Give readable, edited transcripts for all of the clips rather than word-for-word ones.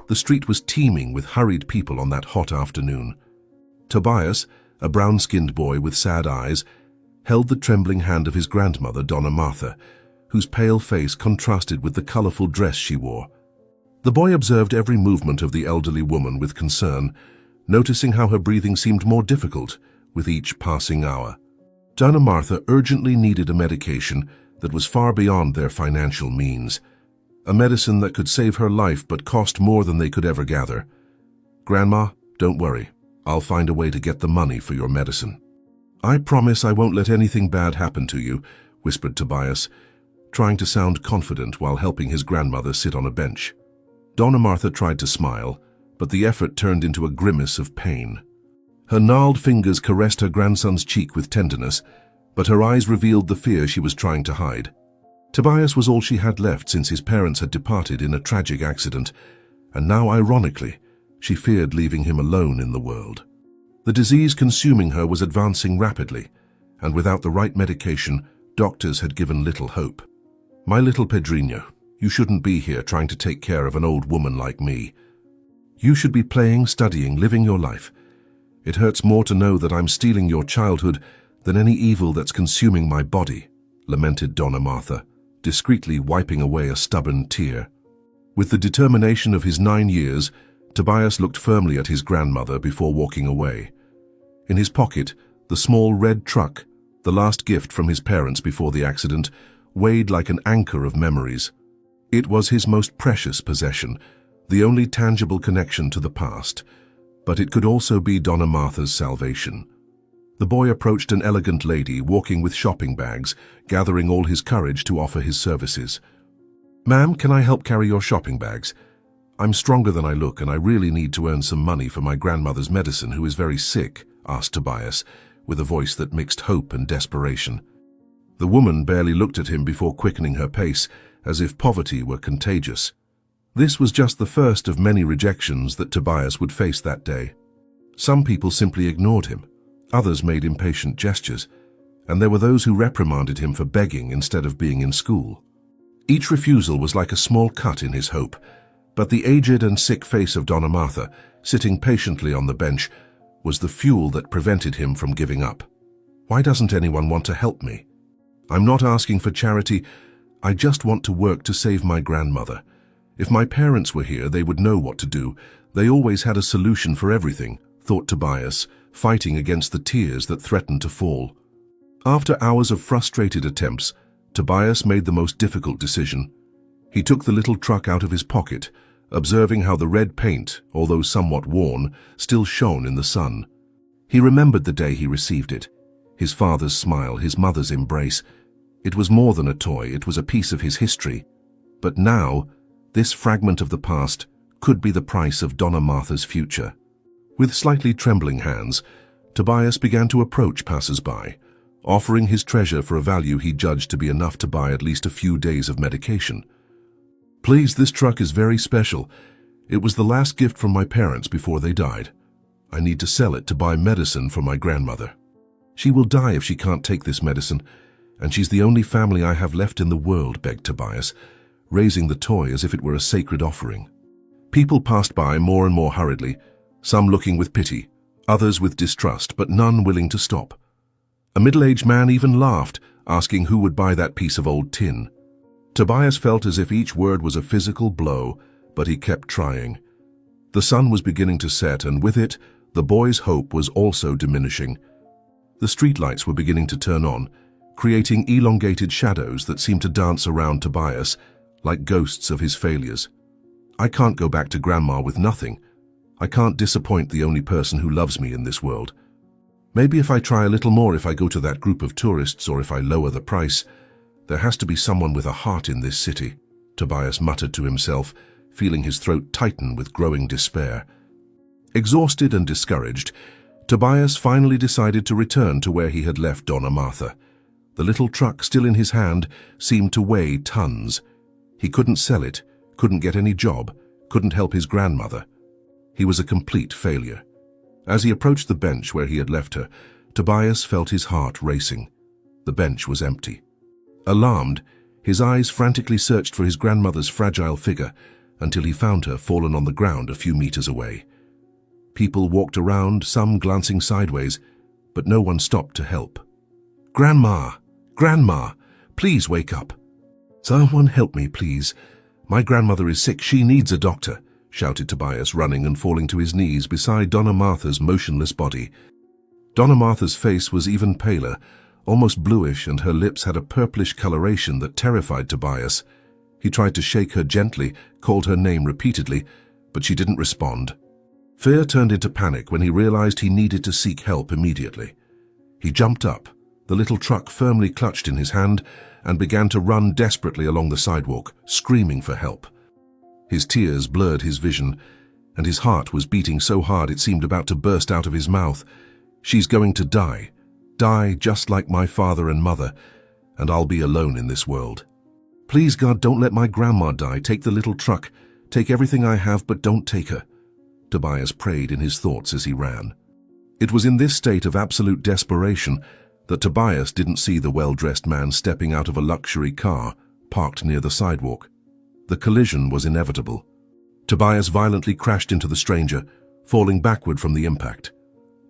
The street was teeming with hurried people on that hot afternoon. Tobias, a brown-skinned boy with sad eyes, held the trembling hand of his grandmother, Donna Martha, whose pale face contrasted with the colorful dress she wore. The boy observed every movement of the elderly woman with concern, noticing how her breathing seemed more difficult with each passing hour. Donna Martha urgently needed a medication that was far beyond their financial means, a medicine that could save her life but cost more than they could ever gather. "Grandma, don't worry. I'll find a way to get the money for your medicine." "I promise I won't let anything bad happen to you," whispered Tobias, trying to sound confident while helping his grandmother sit on a bench. Donna Martha tried to smile, but the effort turned into a grimace of pain. Her gnarled fingers caressed her grandson's cheek with tenderness, but her eyes revealed the fear she was trying to hide. Tobias was all she had left since his parents had departed in a tragic accident, and now, ironically, she feared leaving him alone in the world. The disease consuming her was advancing rapidly, and without the right medication, doctors had given little hope. "My little Pedrinho, you shouldn't be here trying to take care of an old woman like me. You should be playing, studying, living your life. It hurts more to know that I'm stealing your childhood than any evil that's consuming my body," lamented Donna Martha, discreetly wiping away a stubborn tear. With the determination of his 9 years, Tobias looked firmly at his grandmother before walking away. In his pocket, the small red truck, the last gift from his parents before the accident, weighed like an anchor of memories. It was his most precious possession, the only tangible connection to the past, but it could also be Donna Martha's salvation. The boy approached an elegant lady walking with shopping bags, gathering all his courage to offer his services. "Ma'am, can I help carry your shopping bags? I'm stronger than I look, and I really need to earn some money for my grandmother's medicine, who is very sick," asked Tobias, with a voice that mixed hope and desperation. The woman barely looked at him before quickening her pace, as if poverty were contagious. This was just the first of many rejections that Tobias would face that day. Some people simply ignored him, others made impatient gestures, and there were those who reprimanded him for begging instead of being in school. Each refusal was like a small cut in his hope, but the aged and sick face of Donna Martha, sitting patiently on the bench, was the fuel that prevented him from giving up. "Why doesn't anyone want to help me? I'm not asking for charity, I just want to work to save my grandmother. If my parents were here, they would know what to do. They always had a solution for everything," thought Tobias, fighting against the tears that threatened to fall. After hours of frustrated attempts, Tobias made the most difficult decision. He took the little truck out of his pocket, observing how the red paint, although somewhat worn, still shone in the sun. He remembered the day he received it, his father's smile, his mother's embrace. It was more than a toy, it was a piece of his history. But now, this fragment of the past could be the price of Donna Martha's future. With slightly trembling hands, Tobias began to approach passers-by, offering his treasure for a value he judged to be enough to buy at least a few days of medication. "Please, this truck is very special. It was the last gift from my parents before they died. I need to sell it to buy medicine for my grandmother. She will die if she can't take this medicine, and she's the only family I have left in the world," begged Tobias, raising the toy as if it were a sacred offering. People passed by more and more hurriedly, some looking with pity, others with distrust, but none willing to stop. A middle-aged man even laughed, asking who would buy that piece of old tin. Tobias felt as if each word was a physical blow, but he kept trying. The sun was beginning to set, and with it, the boy's hope was also diminishing. The streetlights were beginning to turn on, creating elongated shadows that seemed to dance around Tobias, like ghosts of his failures. "I can't go back to Grandma with nothing. I can't disappoint the only person who loves me in this world. Maybe if I try a little more, if I go to that group of tourists, or if I lower the price. There has to be someone with a heart in this city," Tobias muttered to himself, feeling his throat tighten with growing despair. Exhausted and discouraged, Tobias finally decided to return to where he had left Donna Martha. The little truck still in his hand seemed to weigh tons. He couldn't sell it, couldn't get any job, couldn't help his grandmother. He was a complete failure. As he approached the bench where he had left her, Tobias felt his heart racing. The bench was empty. Alarmed, his eyes frantically searched for his grandmother's fragile figure, until he found her fallen on the ground a few meters away. People walked around, some glancing sideways, but no one stopped to help. "Grandma! Grandma! Please wake up! Someone help me, please. My grandmother is sick. She needs a doctor," shouted Tobias, running and falling to his knees beside Donna Martha's motionless body. Donna Martha's face was even paler, almost bluish, and her lips had a purplish coloration that terrified Tobias. He tried to shake her gently, called her name repeatedly, but she didn't respond. Fear turned into panic when he realized he needed to seek help immediately. He jumped up, the little truck firmly clutched in his hand, and began to run desperately along the sidewalk, screaming for help. His tears blurred his vision, and his heart was beating so hard it seemed about to burst out of his mouth. "She's going to die just like my father and mother, and I'll be alone in this world. Please, God, don't let my grandma die. Take the little truck. Take everything I have, but don't take her," Tobias prayed in his thoughts as he ran. It was in this state of absolute desperation that Tobias didn't see the well-dressed man stepping out of a luxury car parked near the sidewalk. The collision was inevitable. Tobias violently crashed into the stranger, falling backward from the impact.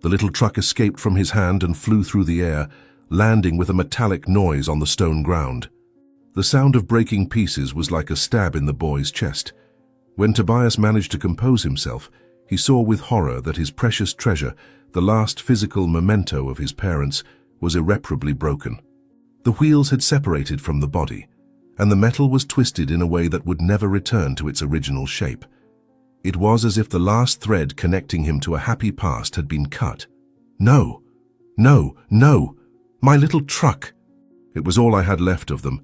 The little truck escaped from his hand and flew through the air, landing with a metallic noise on the stone ground. The sound of breaking pieces was like a stab in the boy's chest. When Tobias managed to compose himself, he saw with horror that his precious treasure, the last physical memento of his parents, was irreparably broken. The wheels had separated from the body, and the metal was twisted in a way that would never return to its original shape. It was as if the last thread connecting him to a happy past had been cut. "No! No! No! My little truck!" It was all I had left of them.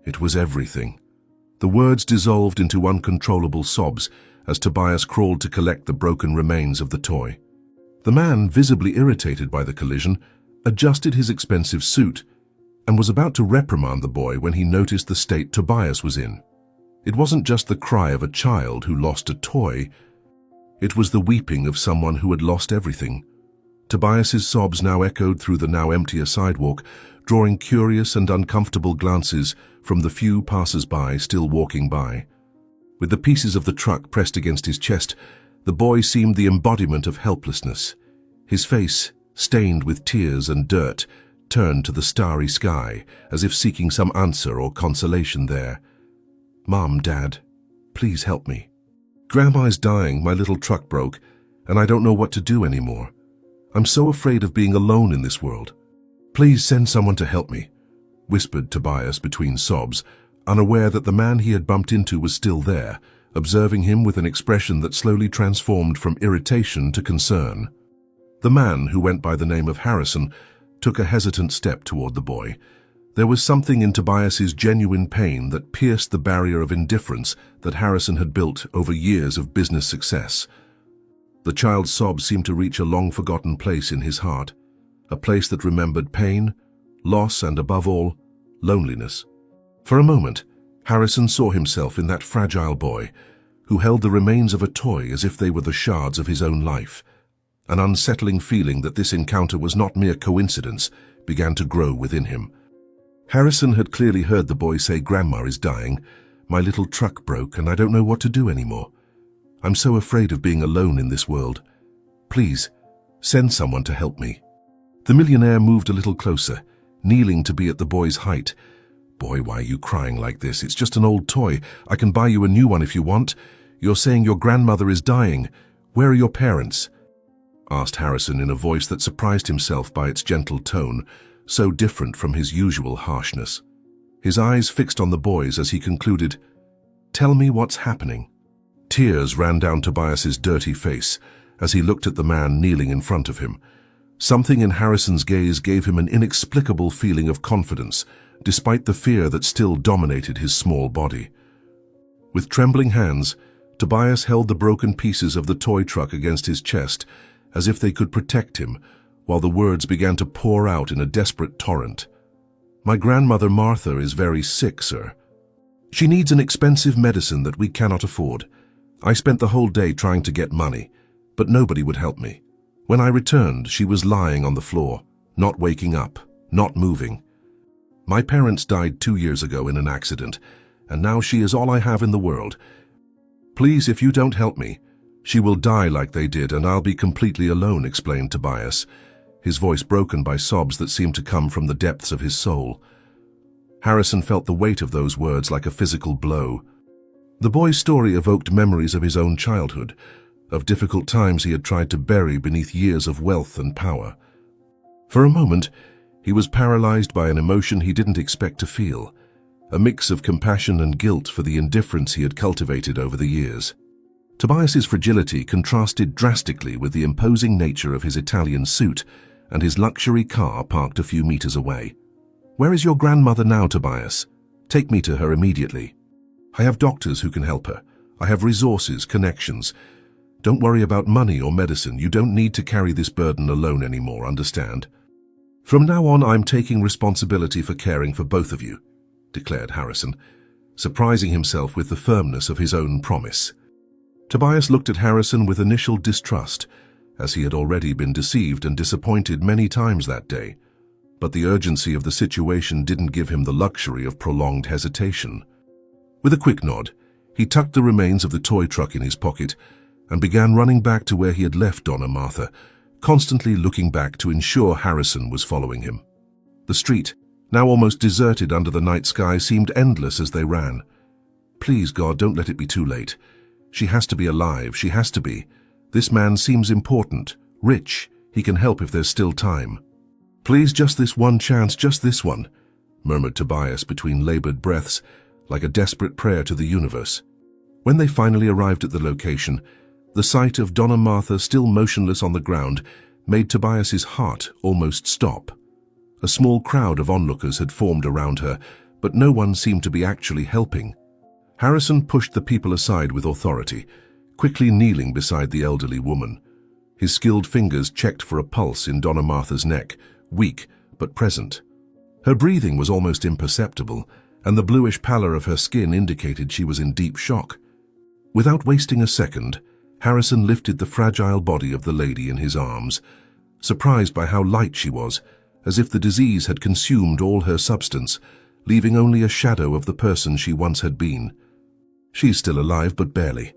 It was everything. The words dissolved into uncontrollable sobs as Tobias crawled to collect the broken remains of the toy. The man, visibly irritated by the collision, adjusted his expensive suit and was about to reprimand the boy when he noticed the state Tobias was in. It wasn't just the cry of a child who lost a toy. It was the weeping of someone who had lost everything. Tobias's sobs now echoed through the now emptier sidewalk, drawing curious and uncomfortable glances from the few passers-by still walking by. With the pieces of the truck pressed against his chest, the boy seemed the embodiment of helplessness. His face, stained with tears and dirt, turned to the starry sky, as if seeking some answer or consolation there. "Mom, Dad, please help me. Grandma's dying, my little truck broke, and I don't know what to do anymore. I'm so afraid of being alone in this world. Please send someone to help me," whispered Tobias between sobs, unaware that the man he had bumped into was still there, observing him with an expression that slowly transformed from irritation to concern. The man, who went by the name of Harrison, took a hesitant step toward the boy. There was something in Tobias's genuine pain that pierced the barrier of indifference that Harrison had built over years of business success. The child's sobs seemed to reach a long-forgotten place in his heart, a place that remembered pain, loss, and above all, loneliness. For a moment, Harrison saw himself in that fragile boy, who held the remains of a toy as if they were the shards of his own life. An unsettling feeling that this encounter was not mere coincidence began to grow within him. Harrison had clearly heard the boy say, "Grandma is dying, my little truck broke, and I don't know what to do anymore. I'm so afraid of being alone in this world. Please, send someone to help me." The millionaire moved a little closer, kneeling to be at the boy's height. "Boy, why are you crying like this? It's just an old toy. I can buy you a new one if you want. You're saying your grandmother is dying. Where are your parents?" asked Harrison in a voice that surprised himself by its gentle tone, so different from his usual harshness. His eyes fixed on the boys as he concluded, "Tell me what's happening." Tears ran down Tobias's dirty face as he looked at the man kneeling in front of him. Something in Harrison's gaze gave him an inexplicable feeling of confidence, despite the fear that still dominated his small body. With trembling hands, Tobias held the broken pieces of the toy truck against his chest, as if they could protect him, while the words began to pour out in a desperate torrent. "My grandmother Martha is very sick, sir. She needs an expensive medicine that we cannot afford. I spent the whole day trying to get money, but nobody would help me. When I returned, she was lying on the floor, not waking up, not moving. My parents died 2 years ago in an accident, and now she is all I have in the world. Please, if you don't help me, she will die like they did and I'll be completely alone, explained Tobias, his voice broken by sobs that seemed to come from the depths of his soul. Harrison felt the weight of those words like a physical blow. The boy's story evoked memories of his own childhood, of difficult times he had tried to bury beneath years of wealth and power. For a moment, he was paralyzed by an emotion he didn't expect to feel, a mix of compassion and guilt for the indifference he had cultivated over the years. Tobias's fragility contrasted drastically with the imposing nature of his Italian suit and his luxury car parked a few meters away. "Where is your grandmother now, Tobias? Take me to her immediately. I have doctors who can help her. I have resources, connections. Don't worry about money or medicine. You don't need to carry this burden alone anymore, understand? From now on, I'm taking responsibility for caring for both of you," declared Harrison, surprising himself with the firmness of his own promise. Tobias looked at Harrison with initial distrust, as he had already been deceived and disappointed many times that day. But the urgency of the situation didn't give him the luxury of prolonged hesitation. With a quick nod, he tucked the remains of the toy truck in his pocket and began running back to where he had left Donna Martha, constantly looking back to ensure Harrison was following him. The street, now almost deserted under the night sky, seemed endless as they ran. "Please, God, don't let it be too late. She has to be alive, she has to be. This man seems important, rich, he can help if there's still time. Please, just this one chance, just this one," murmured Tobias between labored breaths, like a desperate prayer to the universe. When they finally arrived at the location, the sight of Donna Martha still motionless on the ground made Tobias's heart almost stop. A small crowd of onlookers had formed around her, but no one seemed to be actually helping. Harrison pushed the people aside with authority, quickly kneeling beside the elderly woman. His skilled fingers checked for a pulse in Donna Martha's neck, weak but present. Her breathing was almost imperceptible, and the bluish pallor of her skin indicated she was in deep shock. Without wasting a second, Harrison lifted the fragile body of the lady in his arms, surprised by how light she was, as if the disease had consumed all her substance, leaving only a shadow of the person she once had been. "She's still alive, but barely.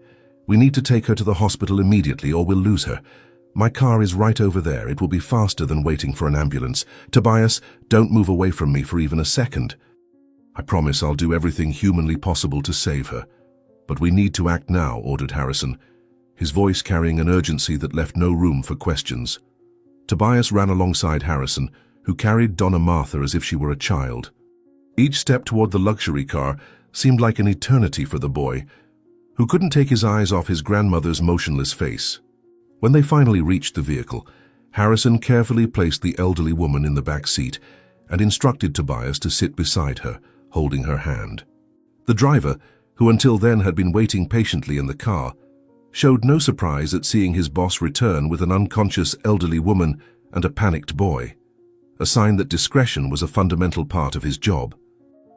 We need to take her to the hospital immediately or we'll lose her. My car is right over there. It will be faster than waiting for an ambulance. Tobias, don't move away from me for even a second. I promise I'll do everything humanly possible to save her. But we need to act now," ordered Harrison, his voice carrying an urgency that left no room for questions. Tobias ran alongside Harrison, who carried Donna Martha as if she were a child. Each step toward the luxury car seemed like an eternity for the boy, who couldn't take his eyes off his grandmother's motionless face. When they finally reached the vehicle, Harrison carefully placed the elderly woman in the back seat and instructed Tobias to sit beside her, holding her hand. The driver, who until then had been waiting patiently in the car, showed no surprise at seeing his boss return with an unconscious elderly woman and a panicked boy, a sign that discretion was a fundamental part of his job.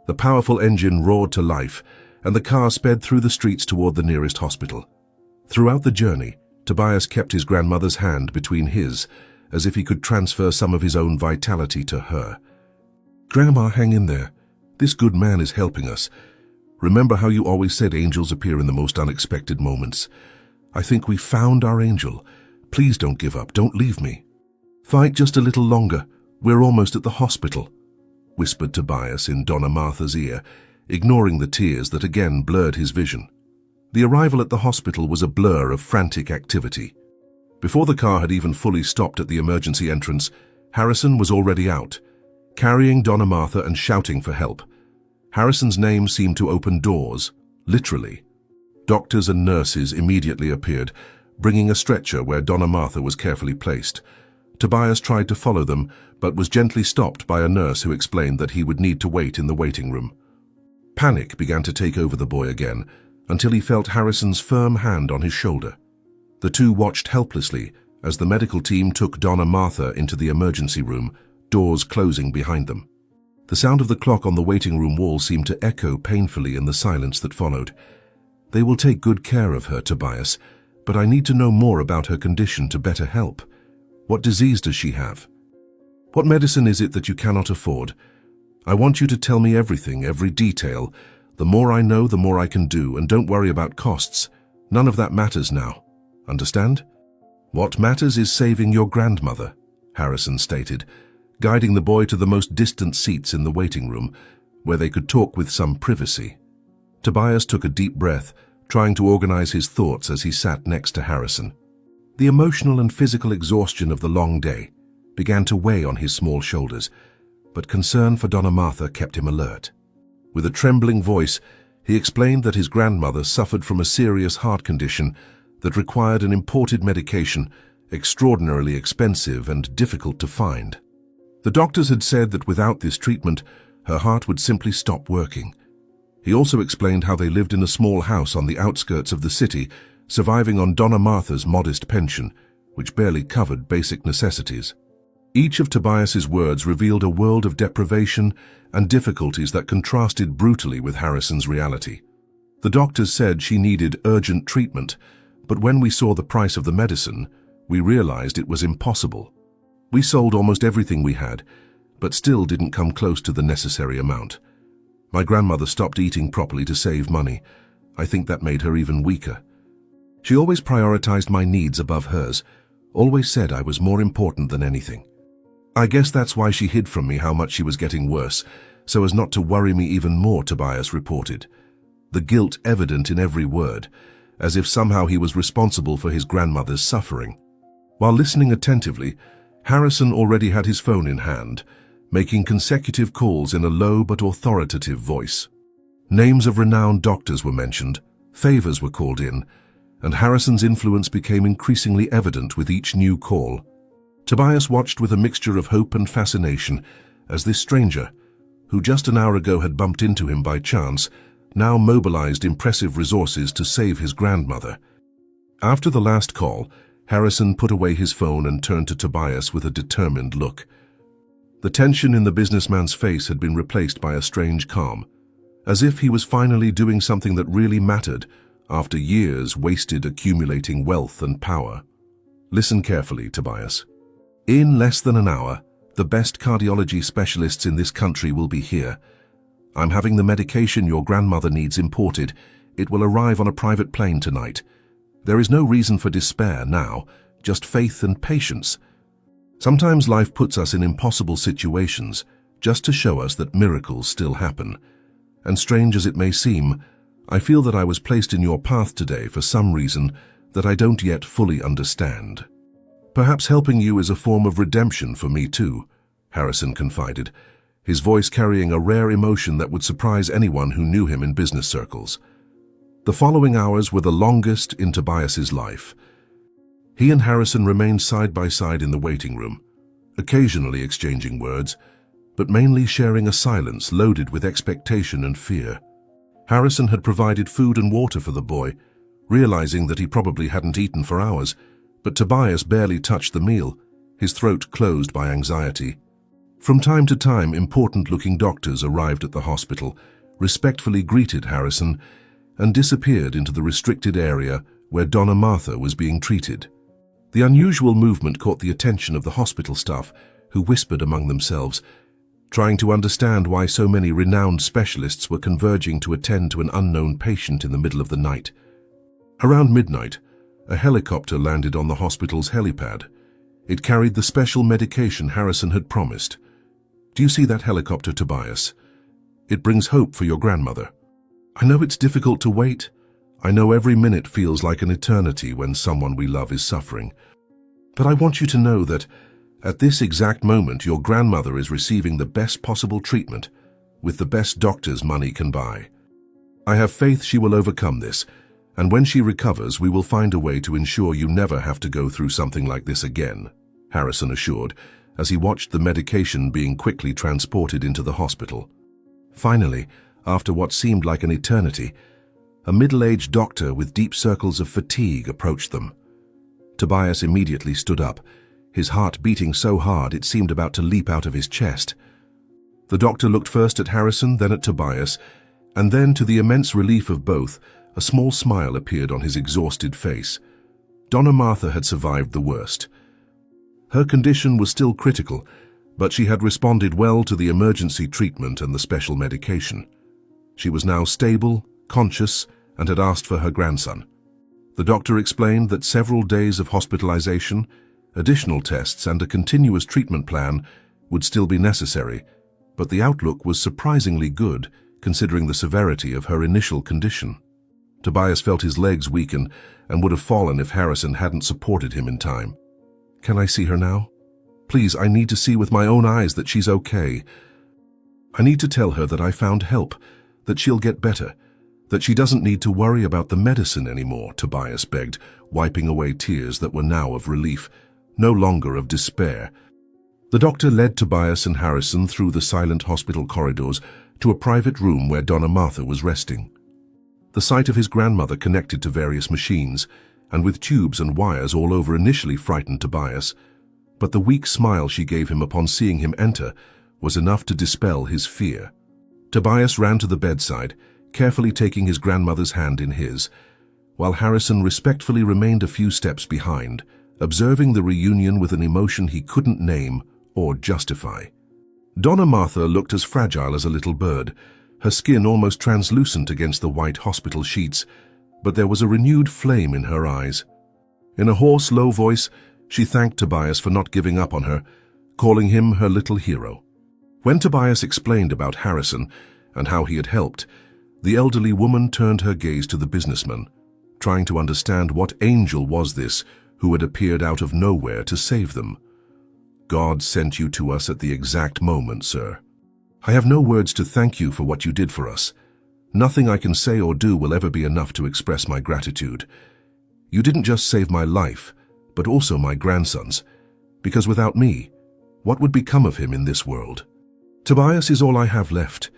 The powerful engine roared to life, and the car sped through the streets toward the nearest hospital. Throughout the journey, Tobias kept his grandmother's hand between his, as if he could transfer some of his own vitality to her. "Grandma, hang in there. This good man is helping us. Remember how you always said angels appear in the most unexpected moments? I think we found our angel. Please don't give up. Don't leave me. Fight just a little longer. We're almost at the hospital," whispered Tobias in Donna Martha's ear, ignoring the tears that again blurred his vision. The arrival at the hospital was a blur of frantic activity. Before the car had even fully stopped at the emergency entrance, Harrison was already out, carrying Donna Martha and shouting for help. Harrison's name seemed to open doors, literally. Doctors and nurses immediately appeared, bringing a stretcher where Donna Martha was carefully placed. Tobias tried to follow them, but was gently stopped by a nurse who explained that he would need to wait in the waiting room. Panic began to take over the boy again, until he felt Harrison's firm hand on his shoulder. The two watched helplessly as the medical team took Donna Martha into the emergency room, doors closing behind them. The sound of the clock on the waiting room wall seemed to echo painfully in the silence that followed. "They will take good care of her, Tobias, but I need to know more about her condition to better help. What disease does she have? What medicine is it that you cannot afford? I want you to tell me everything, every detail. The more I know, the more I can do, and don't worry about costs. None of that matters now. Understand? What matters is saving your grandmother, Harrison stated, guiding the boy to the most distant seats in the waiting room, where they could talk with some privacy. Tobias took a deep breath, trying to organize his thoughts as he sat next to Harrison. The emotional and physical exhaustion of the long day began to weigh on his small shoulders, but concern for Donna Martha kept him alert. With a trembling voice, he explained that his grandmother suffered from a serious heart condition that required an imported medication, extraordinarily expensive and difficult to find. The doctors had said that without this treatment, her heart would simply stop working. He also explained how they lived in a small house on the outskirts of the city, surviving on Donna Martha's modest pension, which barely covered basic necessities. Each of Tobias's words revealed a world of deprivation and difficulties that contrasted brutally with Harrison's reality. The doctors said she needed urgent treatment, but when we saw the price of the medicine, we realized it was impossible. We sold almost everything we had, but still didn't come close to the necessary amount. My grandmother stopped eating properly to save money. I think that made her even weaker. She always prioritized my needs above hers, always said I was more important than anything. I guess that's why she hid from me how much she was getting worse, so as not to worry me even more, Tobias reported. The guilt evident in every word, as if somehow he was responsible for his grandmother's suffering. While listening attentively, Harrison already had his phone in hand, making consecutive calls in a low but authoritative voice. Names of renowned doctors were mentioned, favors were called in, and Harrison's influence became increasingly evident with each new call. Tobias watched with a mixture of hope and fascination as this stranger, who just an hour ago had bumped into him by chance, now mobilized impressive resources to save his grandmother. After the last call, Harrison put away his phone and turned to Tobias with a determined look. The tension in the businessman's face had been replaced by a strange calm, as if he was finally doing something that really mattered after years wasted accumulating wealth and power. Listen carefully, Tobias. In less than an hour, the best cardiology specialists in this country will be here. I'm having the medication your grandmother needs imported. It will arrive on a private plane tonight. There is no reason for despair now, just faith and patience. Sometimes life puts us in impossible situations just to show us that miracles still happen. And strange as it may seem, I feel that I was placed in your path today for some reason that I don't yet fully understand. Perhaps helping you is a form of redemption for me too, Harrison confided, his voice carrying a rare emotion that would surprise anyone who knew him in business circles. The following hours were the longest in Tobias's life. He and Harrison remained side by side in the waiting room, occasionally exchanging words, but mainly sharing a silence loaded with expectation and fear. Harrison had provided food and water for the boy, realizing that he probably hadn't eaten for hours, but Tobias barely touched the meal, his throat closed by anxiety. From time to time, important-looking doctors arrived at the hospital, respectfully greeted Harrison, and disappeared into the restricted area where Donna Martha was being treated. The unusual movement caught the attention of the hospital staff, who whispered among themselves, trying to understand why so many renowned specialists were converging to attend to an unknown patient in the middle of the night. Around midnight, a helicopter landed on the hospital's helipad. It carried the special medication Harrison had promised. Do you see that helicopter, Tobias? It brings hope for your grandmother. I know it's difficult to wait. I know every minute feels like an eternity when someone we love is suffering. But I want you to know that at this exact moment, your grandmother is receiving the best possible treatment with the best doctors money can buy. I have faith she will overcome this, and when she recovers, we will find a way to ensure you never have to go through something like this again, Harrison assured, as he watched the medication being quickly transported into the hospital. Finally, after what seemed like an eternity, a middle-aged doctor with deep circles of fatigue approached them. Tobias immediately stood up, his heart beating so hard it seemed about to leap out of his chest. The doctor looked first at Harrison, then at Tobias, and then, to the immense relief of both, a small smile appeared on his exhausted face. Donna Martha had survived the worst. Her condition was still critical, but she had responded well to the emergency treatment and the special medication. She was now stable, conscious, and had asked for her grandson. The doctor explained that several days of hospitalization, additional tests and a continuous treatment plan would still be necessary, but the outlook was surprisingly good considering the severity of her initial condition. Tobias felt his legs weaken and would have fallen if Harrison hadn't supported him in time. "Can I see her now? Please, I need to see with my own eyes that she's okay. I need to tell her that I found help, that she'll get better, that she doesn't need to worry about the medicine anymore," Tobias begged, wiping away tears that were now of relief, no longer of despair. The doctor led Tobias and Harrison through the silent hospital corridors to a private room where Donna Martha was resting. The sight of his grandmother connected to various machines, and with tubes and wires all over initially frightened Tobias, but the weak smile she gave him upon seeing him enter was enough to dispel his fear. Tobias ran to the bedside, carefully taking his grandmother's hand in his, while Harrison respectfully remained a few steps behind, observing the reunion with an emotion he couldn't name or justify. Donna Martha looked as fragile as a little bird, her skin almost translucent against the white hospital sheets, but there was a renewed flame in her eyes. In a hoarse, low voice, she thanked Tobias for not giving up on her, calling him her little hero. When Tobias explained about Harrison and how he had helped, the elderly woman turned her gaze to the businessman, trying to understand what angel was this who had appeared out of nowhere to save them. "God sent you to us at the exact moment, sir. I have no words to thank you for what you did for us. Nothing I can say or do will ever be enough to express my gratitude. You didn't just save my life, but also my grandson's, because without me, what would become of him in this world? Tobias is all I have left.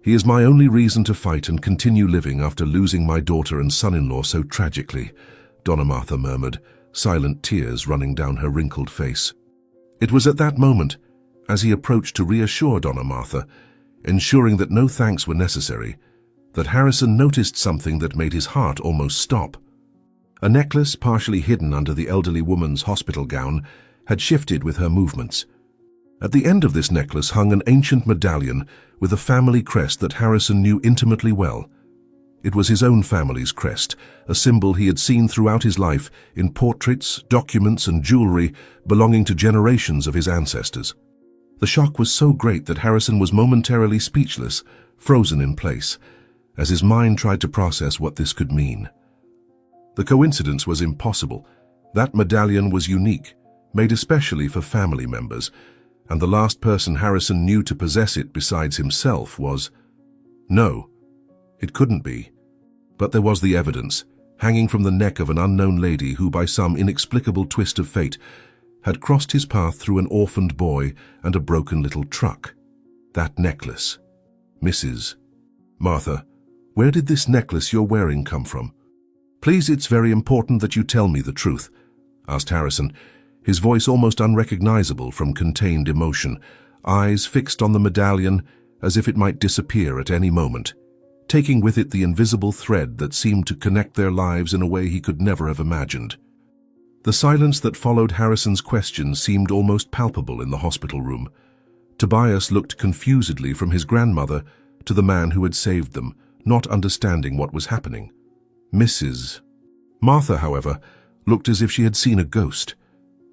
He is my only reason to fight and continue living after losing my daughter and son-in-law so tragically," Donna Martha murmured, silent tears running down her wrinkled face. It was at that moment, as he approached to reassure Donna Martha, ensuring that no thanks were necessary, that Harrison noticed something that made his heart almost stop. A necklace partially hidden under the elderly woman's hospital gown had shifted with her movements. At the end of this necklace hung an ancient medallion with a family crest that Harrison knew intimately well. It was his own family's crest, a symbol he had seen throughout his life in portraits, documents, and jewelry belonging to generations of his ancestors. The shock was so great that Harrison was momentarily speechless, frozen in place, as his mind tried to process what this could mean. The coincidence was impossible. That medallion was unique, made especially for family members, and the last person Harrison knew to possess it besides himself was... No, it couldn't be. But there was the evidence, hanging from the neck of an unknown lady who, by some inexplicable twist of fate, had crossed his path through an orphaned boy and a broken little truck. That necklace. "Mrs. Martha, where did this necklace you're wearing come from? Please, it's very important that you tell me the truth," asked Harrison, his voice almost unrecognizable from contained emotion, eyes fixed on the medallion as if it might disappear at any moment, taking with it the invisible thread that seemed to connect their lives in a way he could never have imagined. The silence that followed Harrison's question seemed almost palpable in the hospital room. Tobias looked confusedly from his grandmother to the man who had saved them, not understanding what was happening. Mrs. Martha, however, looked as if she had seen a ghost.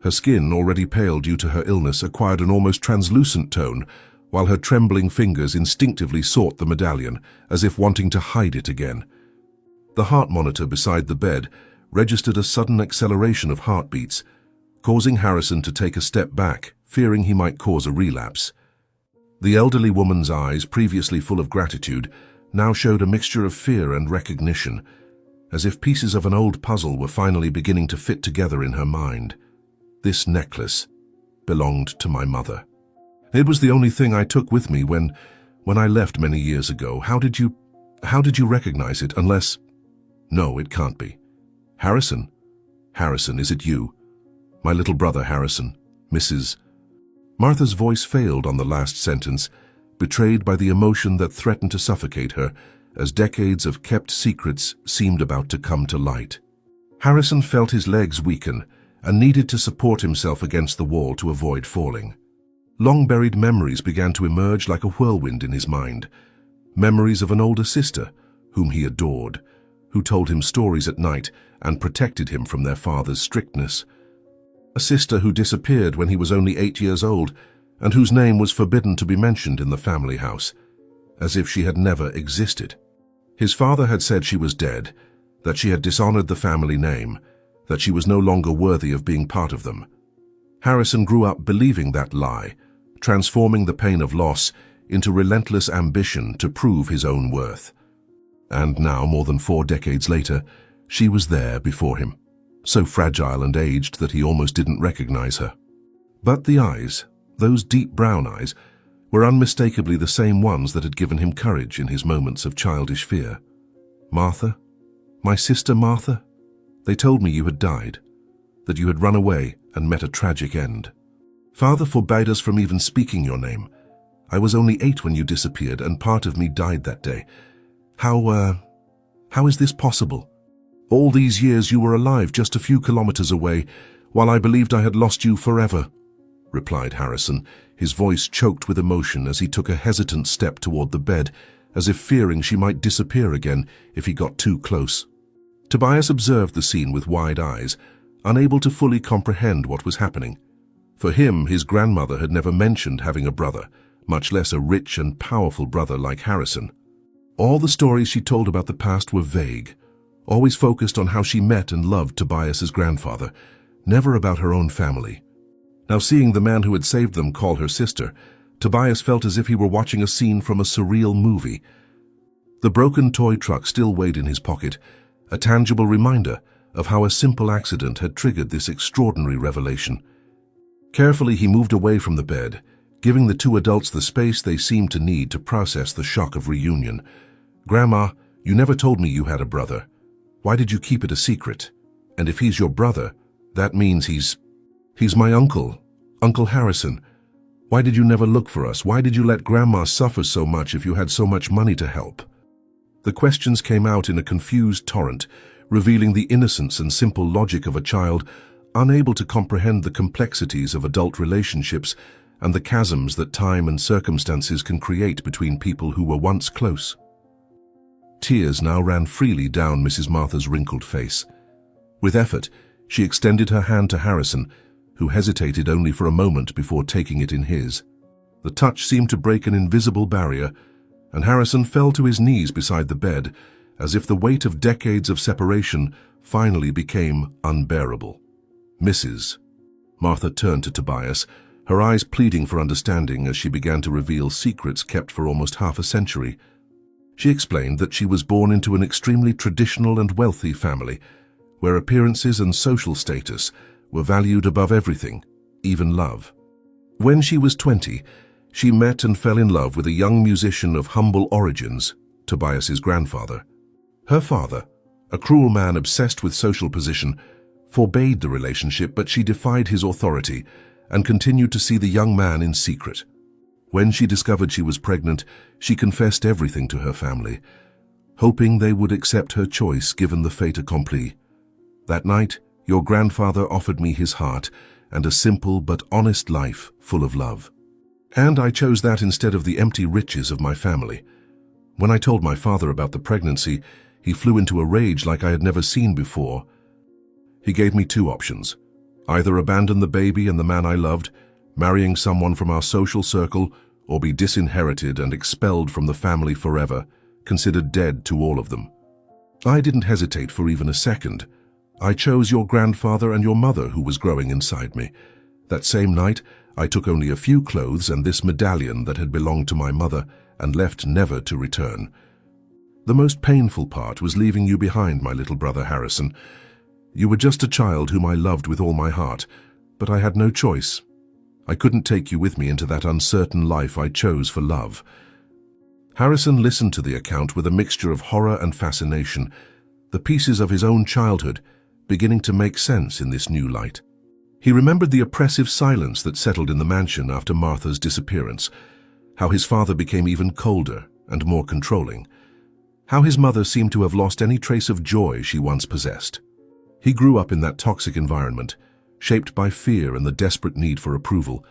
Her skin, already pale due to her illness, acquired an almost translucent tone, while her trembling fingers instinctively sought the medallion, as if wanting to hide it again. The heart monitor beside the bed registered a sudden acceleration of heartbeats, causing Harrison to take a step back, fearing he might cause a relapse. The elderly woman's eyes, previously full of gratitude, now showed a mixture of fear and recognition, as if pieces of an old puzzle were finally beginning to fit together in her mind. This necklace belonged to my mother. It was the only thing I took with me when I left many years ago. How did you recognize it unless... No, it can't be. Harrison? Harrison, is it you? My little brother Harrison, Mrs. Martha's voice failed on the last sentence, betrayed by the emotion that threatened to suffocate her, as decades of kept secrets seemed about to come to light. Harrison felt his legs weaken and needed to support himself against the wall to avoid falling. Long-buried memories began to emerge like a whirlwind in his mind. Memories of an older sister, whom he adored, who told him stories at night and protected him from their father's strictness. A sister who disappeared when he was only 8 years old and whose name was forbidden to be mentioned in the family house, as if she had never existed. His father had said she was dead, that she had dishonored the family name, that she was no longer worthy of being part of them. Harrison grew up believing that lie, transforming the pain of loss into relentless ambition to prove his own worth. And now, more than 4 decades later, she was there before him, so fragile and aged that he almost didn't recognize her. But the eyes, those deep brown eyes, were unmistakably the same ones that had given him courage in his moments of childish fear. "Martha? My sister Martha? They told me you had died, that you had run away and met a tragic end. Father forbade us from even speaking your name. I was only 8 when you disappeared, and part of me died that day. How is this possible? All these years you were alive just a few kilometers away, while I believed I had lost you forever," replied Harrison, his voice choked with emotion as he took a hesitant step toward the bed, as if fearing she might disappear again if he got too close. Tobias observed the scene with wide eyes, unable to fully comprehend what was happening. For him, his grandmother had never mentioned having a brother, much less a rich and powerful brother like Harrison. All the stories she told about the past were vague, always focused on how she met and loved Tobias's grandfather, never about her own family. Now, seeing the man who had saved them call her sister, Tobias felt as if he were watching a scene from a surreal movie. The broken toy truck still weighed in his pocket, a tangible reminder of how a simple accident had triggered this extraordinary revelation. Carefully, he moved away from the bed, giving the 2 adults the space they seemed to need to process the shock of reunion. "Grandma, you never told me you had a brother. Why did you keep it a secret? And if he's your brother, that means he's my uncle, Uncle Harrison. Why did you never look for us? Why did you let Grandma suffer so much if you had so much money to help?" The questions came out in a confused torrent, revealing the innocence and simple logic of a child unable to comprehend the complexities of adult relationships and the chasms that time and circumstances can create between people who were once close. Tears now ran freely down Mrs. Martha's wrinkled face. With effort, she extended her hand to Harrison, who hesitated only for a moment before taking it in his. The touch seemed to break an invisible barrier, and Harrison fell to his knees beside the bed, as if the weight of decades of separation finally became unbearable. "Mrs." Martha turned to Tobias, her eyes pleading for understanding as she began to reveal secrets kept for almost half a century. She explained that she was born into an extremely traditional and wealthy family, where appearances and social status were valued above everything, even love. When she was 20, she met and fell in love with a young musician of humble origins, Tobias's grandfather. Her father, a cruel man obsessed with social position, forbade the relationship, but she defied his authority and continued to see the young man in secret. When she discovered she was pregnant, she confessed everything to her family, hoping they would accept her choice given the fait accompli. "That night, your grandfather offered me his heart and a simple but honest life full of love. And I chose that instead of the empty riches of my family. When I told my father about the pregnancy, he flew into a rage like I had never seen before. He gave me 2 options: either abandon the baby and the man I loved, marrying someone from our social circle, or be disinherited and expelled from the family forever, considered dead to all of them. I didn't hesitate for even a second. I chose your grandfather and your mother who was growing inside me. That same night, I took only a few clothes and this medallion that had belonged to my mother and left never to return. The most painful part was leaving you behind, my little brother Harrison. You were just a child whom I loved with all my heart, but I had no choice. I couldn't take you with me into that uncertain life I chose for love." Harrison listened to the account with a mixture of horror and fascination, the pieces of his own childhood beginning to make sense in this new light. He remembered the oppressive silence that settled in the mansion after Martha's disappearance, how his father became even colder and more controlling, how his mother seemed to have lost any trace of joy she once possessed. He grew up in that toxic environment, shaped by fear and the desperate need for approval,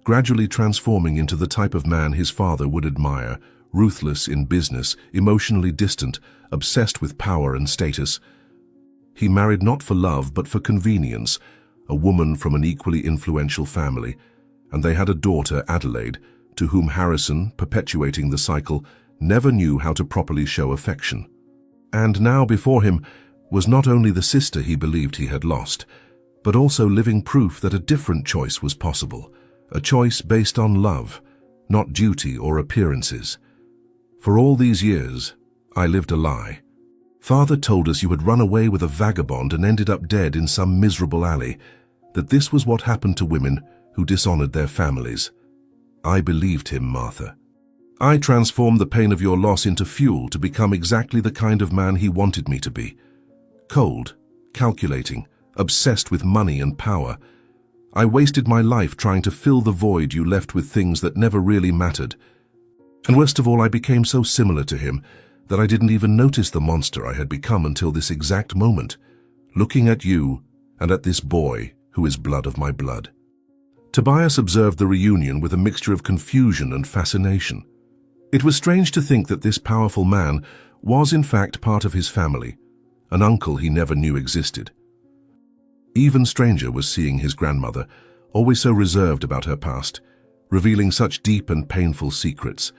gradually transforming into the type of man his father would admire, ruthless in business, emotionally distant, obsessed with power and status. He married not for love but for convenience, a woman from an equally influential family, and they had a daughter, Adelaide, to whom Harrison, perpetuating the cycle, never knew how to properly show affection. And now before him was not only the sister he believed he had lost, but also living proof that a different choice was possible, a choice based on love, not duty or appearances. For all these years, I lived a lie. Father told us you had run away with a vagabond and ended up dead in some miserable alley, that this was what happened to women who dishonored their families. I believed him, Martha. I transformed the pain of your loss into fuel to become exactly the kind of man he wanted me to be. Cold, calculating, obsessed with money and power. I wasted my life trying to fill the void you left with things that never really mattered. And worst of all, I became so similar to him that I didn't even notice the monster I had become until this exact moment, looking at you and at this boy who is blood of my blood. Tobias observed the reunion with a mixture of confusion and fascination. It was strange to think that this powerful man was in fact part of his family, an uncle he never knew existed. Even stranger was seeing his grandmother, always so reserved about her past, revealing such deep and painful secrets.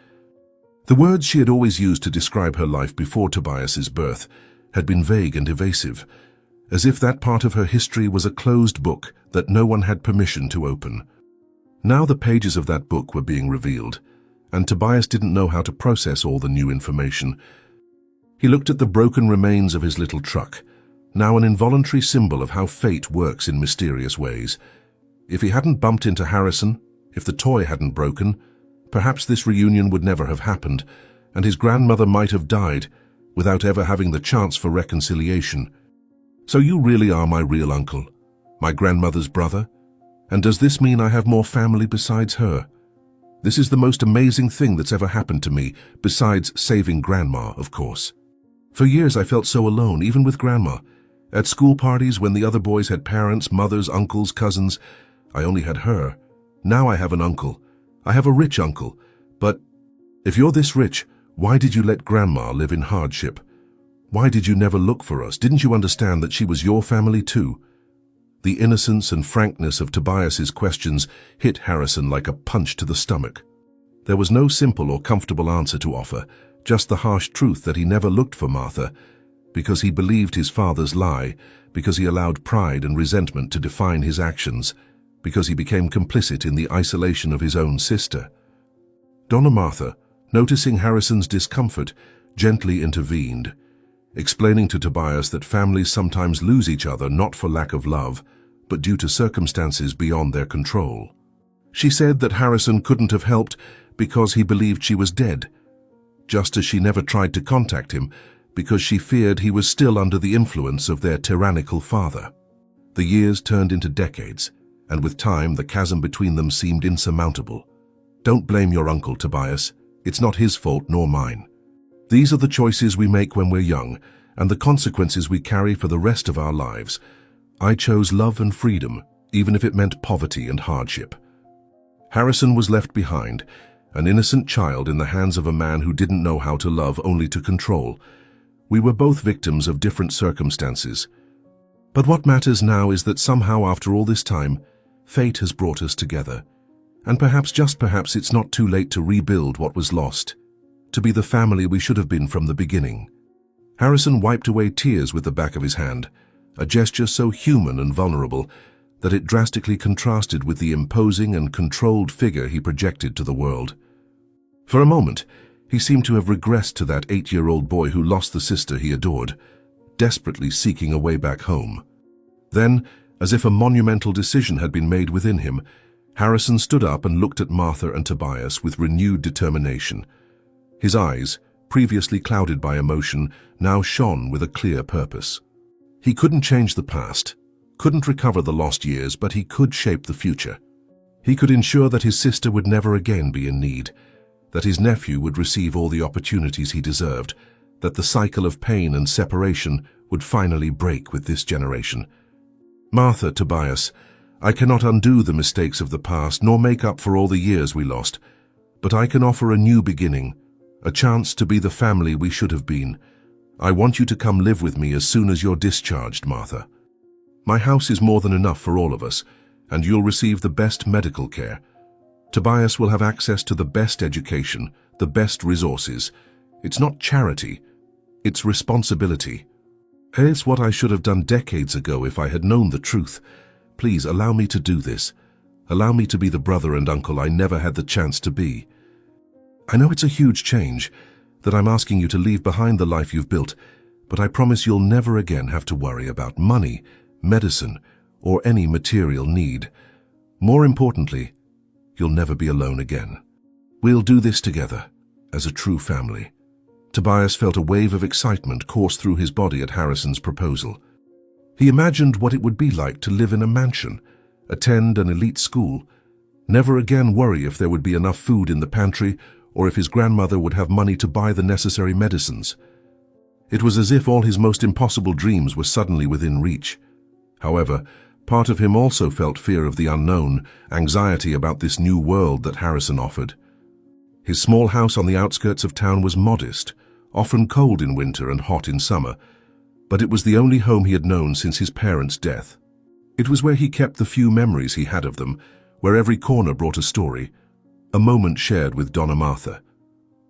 The words she had always used to describe her life before Tobias's birth had been vague and evasive, as if that part of her history was a closed book that no one had permission to open. Now the pages of that book were being revealed, and Tobias didn't know how to process all the new information. He looked at the broken remains of his little truck, now an involuntary symbol of how fate works in mysterious ways. If he hadn't bumped into Harrison, if the toy hadn't broken, perhaps this reunion would never have happened, and his grandmother might have died without ever having the chance for reconciliation. So you really are my real uncle, my grandmother's brother? And does this mean I have more family besides her? This is the most amazing thing that's ever happened to me, besides saving Grandma, of course. For years I felt so alone, even with Grandma. At school parties, when the other boys had parents, mothers, uncles, cousins, I only had her. Now I have an uncle. I have a rich uncle. But if you're this rich, why did you let Grandma live in hardship? Why did you never look for us? Didn't you understand that she was your family too? The innocence and frankness of Tobias's questions hit Harrison like a punch to the stomach. There was no simple or comfortable answer to offer, just the harsh truth that he never looked for Martha, because he believed his father's lie, because he allowed pride and resentment to define his actions, because he became complicit in the isolation of his own sister. Donna Martha, noticing Harrison's discomfort, gently intervened, explaining to Tobias that families sometimes lose each other not for lack of love, but due to circumstances beyond their control. She said that Harrison couldn't have helped because he believed she was dead, just as she never tried to contact him because she feared he was still under the influence of their tyrannical father. The years turned into decades, and with time the chasm between them seemed insurmountable. Don't blame your uncle, Tobias. It's not his fault nor mine. These are the choices we make when we're young, and the consequences we carry for the rest of our lives. I chose love and freedom, even if it meant poverty and hardship. Harrison was left behind, an innocent child in the hands of a man who didn't know how to love, only to control. We were both victims of different circumstances. But what matters now is that somehow, after all this time, fate has brought us together. And perhaps, just perhaps, it's not too late to rebuild what was lost, to be the family we should have been from the beginning. Harrison wiped away tears with the back of his hand, a gesture so human and vulnerable that it drastically contrasted with the imposing and controlled figure he projected to the world. For a moment, he seemed to have regressed to that 8-year-old boy who lost the sister he adored, desperately seeking a way back home. Then, as if a monumental decision had been made within him, Harrison stood up and looked at Martha and Tobias with renewed determination. His eyes, previously clouded by emotion, now shone with a clear purpose. He couldn't change the past, couldn't recover the lost years, but he could shape the future. He could ensure that his sister would never again be in need, that his nephew would receive all the opportunities he deserved, that the cycle of pain and separation would finally break with this generation. Martha, Tobias, I cannot undo the mistakes of the past, nor make up for all the years we lost, but I can offer a new beginning, a chance to be the family we should have been, I want you to come live with me as soon as you're discharged, Martha. My house is more than enough for all of us, and you'll receive the best medical care. Tobias will have access to the best education, the best resources. It's not charity, it's responsibility. It's what I should have done decades ago if I had known the truth. Please allow me to do this. Allow me to be the brother and uncle I never had the chance to be. I know it's a huge change, that I'm asking you to leave behind the life you've built, but I promise you'll never again have to worry about money, medicine, or any material need. More importantly, you'll never be alone again. We'll do this together, as a true family. Tobias felt a wave of excitement course through his body at Harrison's proposal. He imagined what it would be like to live in a mansion, attend an elite school, never again worry if there would be enough food in the pantry or if his grandmother would have money to buy the necessary medicines. It was as if all his most impossible dreams were suddenly within reach. However, part of him also felt fear of the unknown, anxiety about this new world that Harrison offered. His small house on the outskirts of town was modest, often cold in winter and hot in summer, but it was the only home he had known since his parents' death. It was where he kept the few memories he had of them, where every corner brought a story, a moment shared with Donna Martha.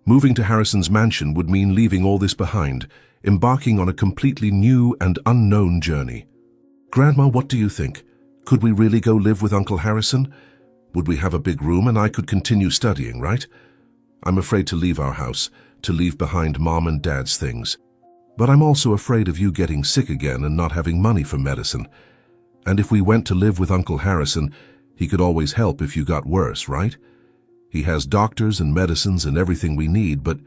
Moving to Harrison's mansion would mean leaving all this behind, embarking on a completely new and unknown journey. Grandma, what do you think? Could we really go live with Uncle Harrison? Would we have a big room and I could continue studying, right? I'm afraid to leave our house, to leave behind Mom and Dad's things. But I'm also afraid of you getting sick again and not having money for medicine. And if we went to live with Uncle Harrison, he could always help if you got worse, right? He has doctors and medicines and everything we need, but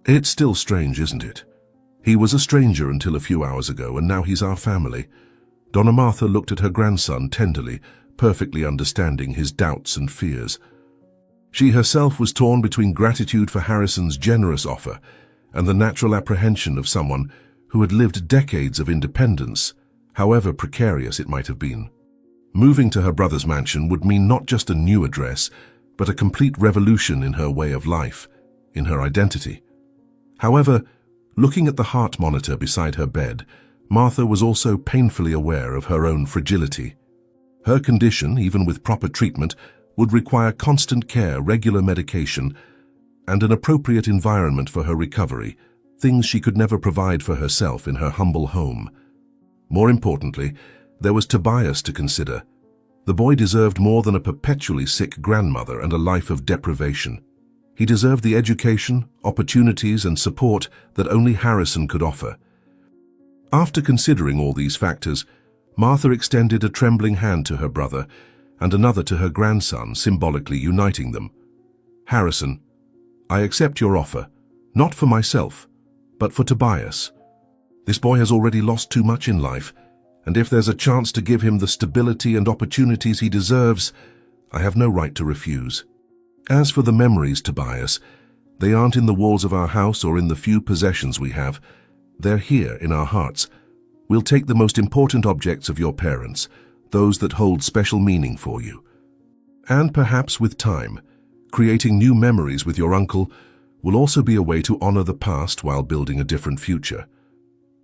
it's still strange, isn't it? He was a stranger until a few hours ago, and now he's our family. Donna Martha looked at her grandson tenderly, perfectly understanding his doubts and fears. She herself was torn between gratitude for Harrison's generous offer and the natural apprehension of someone who had lived decades of independence, however precarious it might have been. Moving to her brother's mansion would mean not just a new address, but a complete revolution in her way of life, in her identity. However, looking at the heart monitor beside her bed, Martha was also painfully aware of her own fragility. Her condition, even with proper treatment, would require constant care, regular medication, and an appropriate environment for her recovery, things she could never provide for herself in her humble home. More importantly, there was Tobias to consider. The boy deserved more than a perpetually sick grandmother and a life of deprivation. He deserved the education, opportunities, and support that only Harrison could offer. After considering all these factors, Martha extended a trembling hand to her brother and another to her grandson, symbolically uniting them. Harrison, I accept your offer, not for myself, but for Tobias. This boy has already lost too much in life, and if there's a chance to give him the stability and opportunities he deserves, I have no right to refuse. As for the memories, Tobias, they aren't in the walls of our house or in the few possessions we have. They're here in our hearts. We'll take the most important objects of your parents, those that hold special meaning for you. And perhaps with time, creating new memories with your uncle will also be a way to honor the past while building a different future.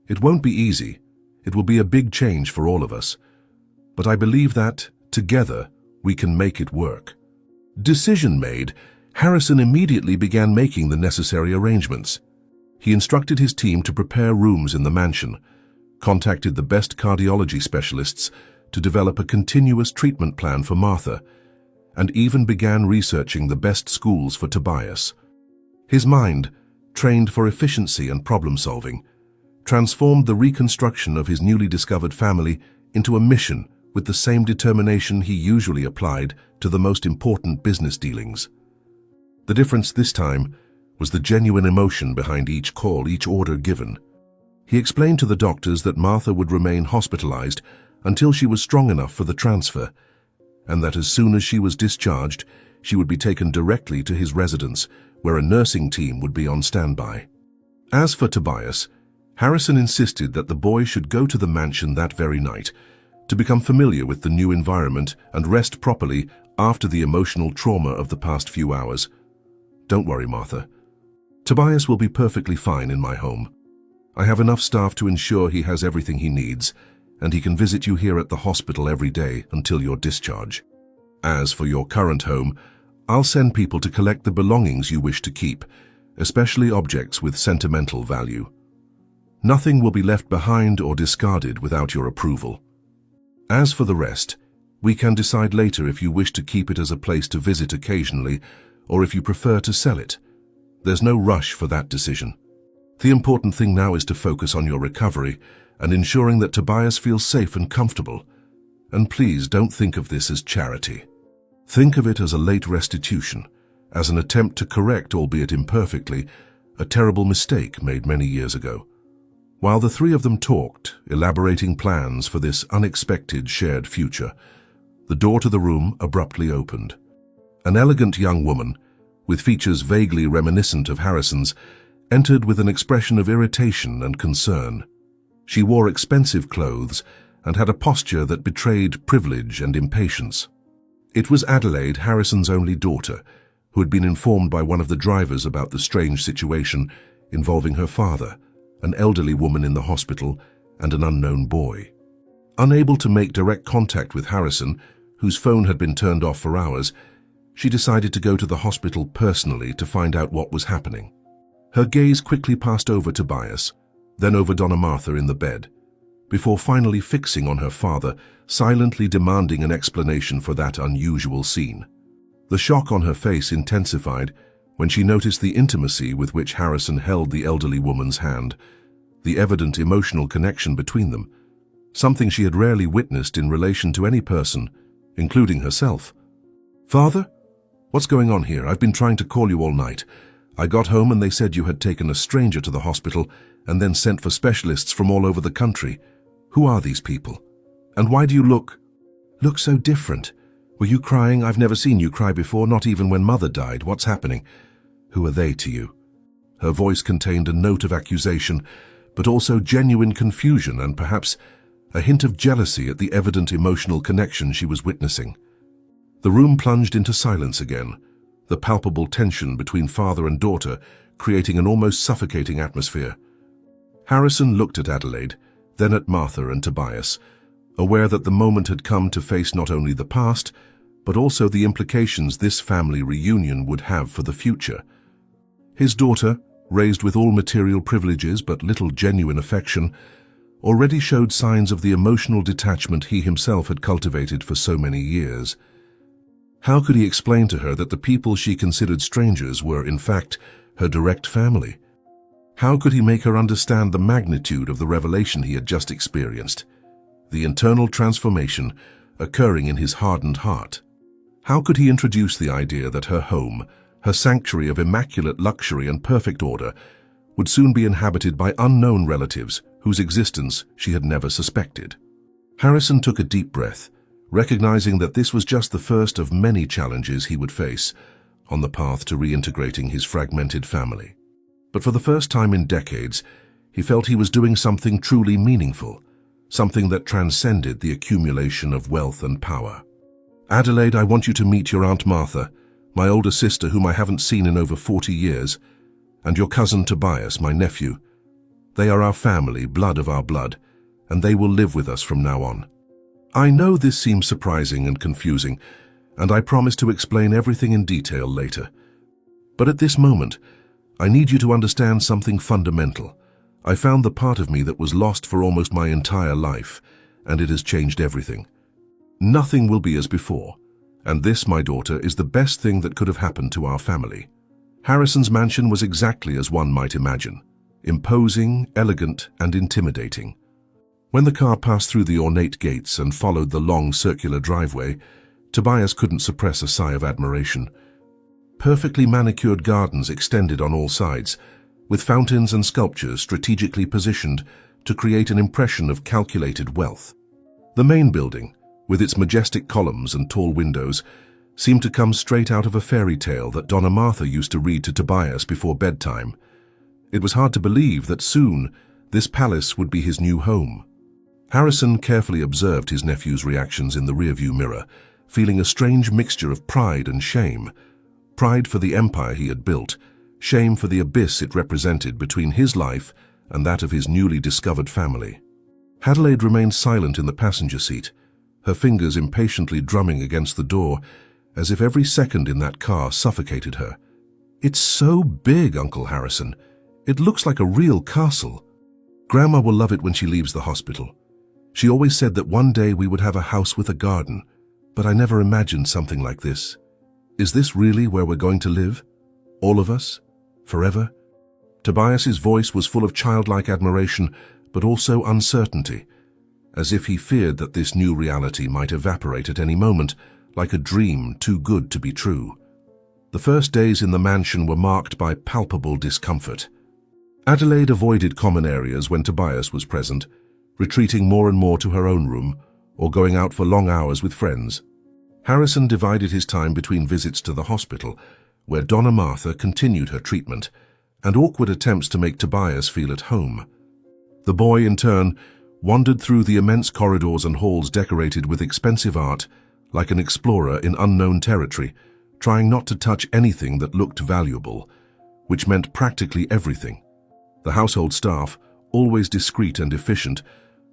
It won't be easy. It will be a big change for all of us. But I believe that, together, we can make it work. Decision made, Harrison immediately began making the necessary arrangements. He instructed his team to prepare rooms in the mansion, contacted the best cardiology specialists to develop a continuous treatment plan for Martha, and even began researching the best schools for Tobias. His mind, trained for efficiency and problem-solving, transformed the reconstruction of his newly discovered family into a mission with the same determination he usually applied to the most important business dealings. The difference this time was the genuine emotion behind each call, each order given. He explained to the doctors that Martha would remain hospitalized until she was strong enough for the transfer, and that as soon as she was discharged, she would be taken directly to his residence, where a nursing team would be on standby. As for Tobias, Harrison insisted that the boy should go to the mansion that very night to become familiar with the new environment and rest properly after the emotional trauma of the past few hours. Don't worry, Martha. Tobias will be perfectly fine in my home. I have enough staff to ensure he has everything he needs, and he can visit you here at the hospital every day until your discharge. As for your current home, I'll send people to collect the belongings you wish to keep, especially objects with sentimental value. Nothing will be left behind or discarded without your approval. As for the rest, we can decide later if you wish to keep it as a place to visit occasionally or if you prefer to sell it. There's no rush for that decision. The important thing now is to focus on your recovery and ensuring that Tobias feels safe and comfortable. And please don't think of this as charity. Think of it as a late restitution, as an attempt to correct, albeit imperfectly, a terrible mistake made many years ago. While the three of them talked, elaborating plans for this unexpected shared future, the door to the room abruptly opened. An elegant young woman, with features vaguely reminiscent of Harrison's, entered with an expression of irritation and concern. She wore expensive clothes and had a posture that betrayed privilege and impatience. It was Adelaide, Harrison's only daughter, who had been informed by one of the drivers about the strange situation involving her father, an elderly woman in the hospital, and an unknown boy. Unable to make direct contact with Harrison, whose phone had been turned off for hours, she decided to go to the hospital personally to find out what was happening. Her gaze quickly passed over Tobias, then over Donna Martha in the bed, before finally fixing on her father, silently demanding an explanation for that unusual scene. The shock on her face intensified when she noticed the intimacy with which Harrison held the elderly woman's hand, the evident emotional connection between them, something she had rarely witnessed in relation to any person, including herself. "Father? What's going on here? I've been trying to call you all night. I got home and they said you had taken a stranger to the hospital and then sent for specialists from all over the country. Who are these people? And why do you look so different? Were you crying? I've never seen you cry before, not even when Mother died. What's happening? Who are they to you?" Her voice contained a note of accusation, but also genuine confusion and perhaps a hint of jealousy at the evident emotional connection she was witnessing. The room plunged into silence again, the palpable tension between father and daughter creating an almost suffocating atmosphere. Harrison looked at Adelaide, then at Martha and Tobias, aware that the moment had come to face not only the past, but also the implications this family reunion would have for the future. His daughter, raised with all material privileges but little genuine affection, already showed signs of the emotional detachment he himself had cultivated for so many years. How could he explain to her that the people she considered strangers were, in fact, her direct family? How could he make her understand the magnitude of the revelation he had just experienced, the internal transformation occurring in his hardened heart? How could he introduce the idea that her home, her sanctuary of immaculate luxury and perfect order, would soon be inhabited by unknown relatives whose existence she had never suspected? Harrison took a deep breath, recognizing that this was just the first of many challenges he would face on the path to reintegrating his fragmented family. But for the first time in decades, he felt he was doing something truly meaningful, something that transcended the accumulation of wealth and power. "Adelaide, I want you to meet your Aunt Martha, my older sister whom I haven't seen in over 40 years, and your cousin Tobias, my nephew. They are our family, blood of our blood, and they will live with us from now on. I know this seems surprising and confusing, and I promise to explain everything in detail later. But at this moment, I need you to understand something fundamental. I found the part of me that was lost for almost my entire life, and it has changed everything. Nothing will be as before, and this, my daughter, is the best thing that could have happened to our family." Harrison's mansion was exactly as one might imagine, imposing, elegant, and intimidating. When the car passed through the ornate gates and followed the long circular driveway, Tobias couldn't suppress a sigh of admiration. Perfectly manicured gardens extended on all sides, with fountains and sculptures strategically positioned to create an impression of calculated wealth. The main building, with its majestic columns and tall windows, seemed to come straight out of a fairy tale that Donna Martha used to read to Tobias before bedtime. It was hard to believe that soon this palace would be his new home. Harrison carefully observed his nephew's reactions in the rearview mirror, feeling a strange mixture of pride and shame. Pride for the empire he had built, shame for the abyss it represented between his life and that of his newly discovered family. Adelaide remained silent in the passenger seat, her fingers impatiently drumming against the door, as if every second in that car suffocated her. "It's so big, Uncle Harrison. It looks like a real castle. Grandma will love it when she leaves the hospital. She always said that one day we would have a house with a garden, but I never imagined something like this. Is this really where we're going to live? All of us? Forever?" Tobias's voice was full of childlike admiration, but also uncertainty, as if he feared that this new reality might evaporate at any moment, like a dream too good to be true. The first days in the mansion were marked by palpable discomfort. Adelaide avoided common areas when Tobias was present, retreating more and more to her own room, or going out for long hours with friends. Harrison divided his time between visits to the hospital, where Donna Martha continued her treatment, and awkward attempts to make Tobias feel at home. The boy, in turn, wandered through the immense corridors and halls decorated with expensive art, like an explorer in unknown territory, trying not to touch anything that looked valuable, which meant practically everything. The household staff, always discreet and efficient,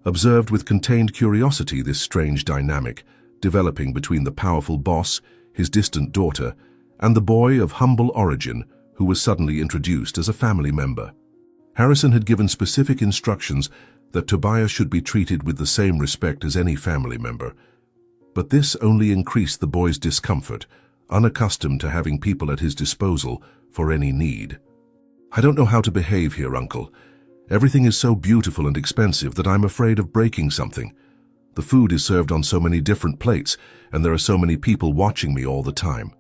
observed with contained curiosity this strange dynamic developing between the powerful boss, his distant daughter, and the boy of humble origin who was suddenly introduced as a family member. Harrison had given specific instructions that Tobias should be treated with the same respect as any family member. But this only increased the boy's discomfort, unaccustomed to having people at his disposal for any need. "I don't know how to behave here, Uncle. Everything is so beautiful and expensive that I'm afraid of breaking something. The food is served on so many different plates, and there are so many people watching me all the time.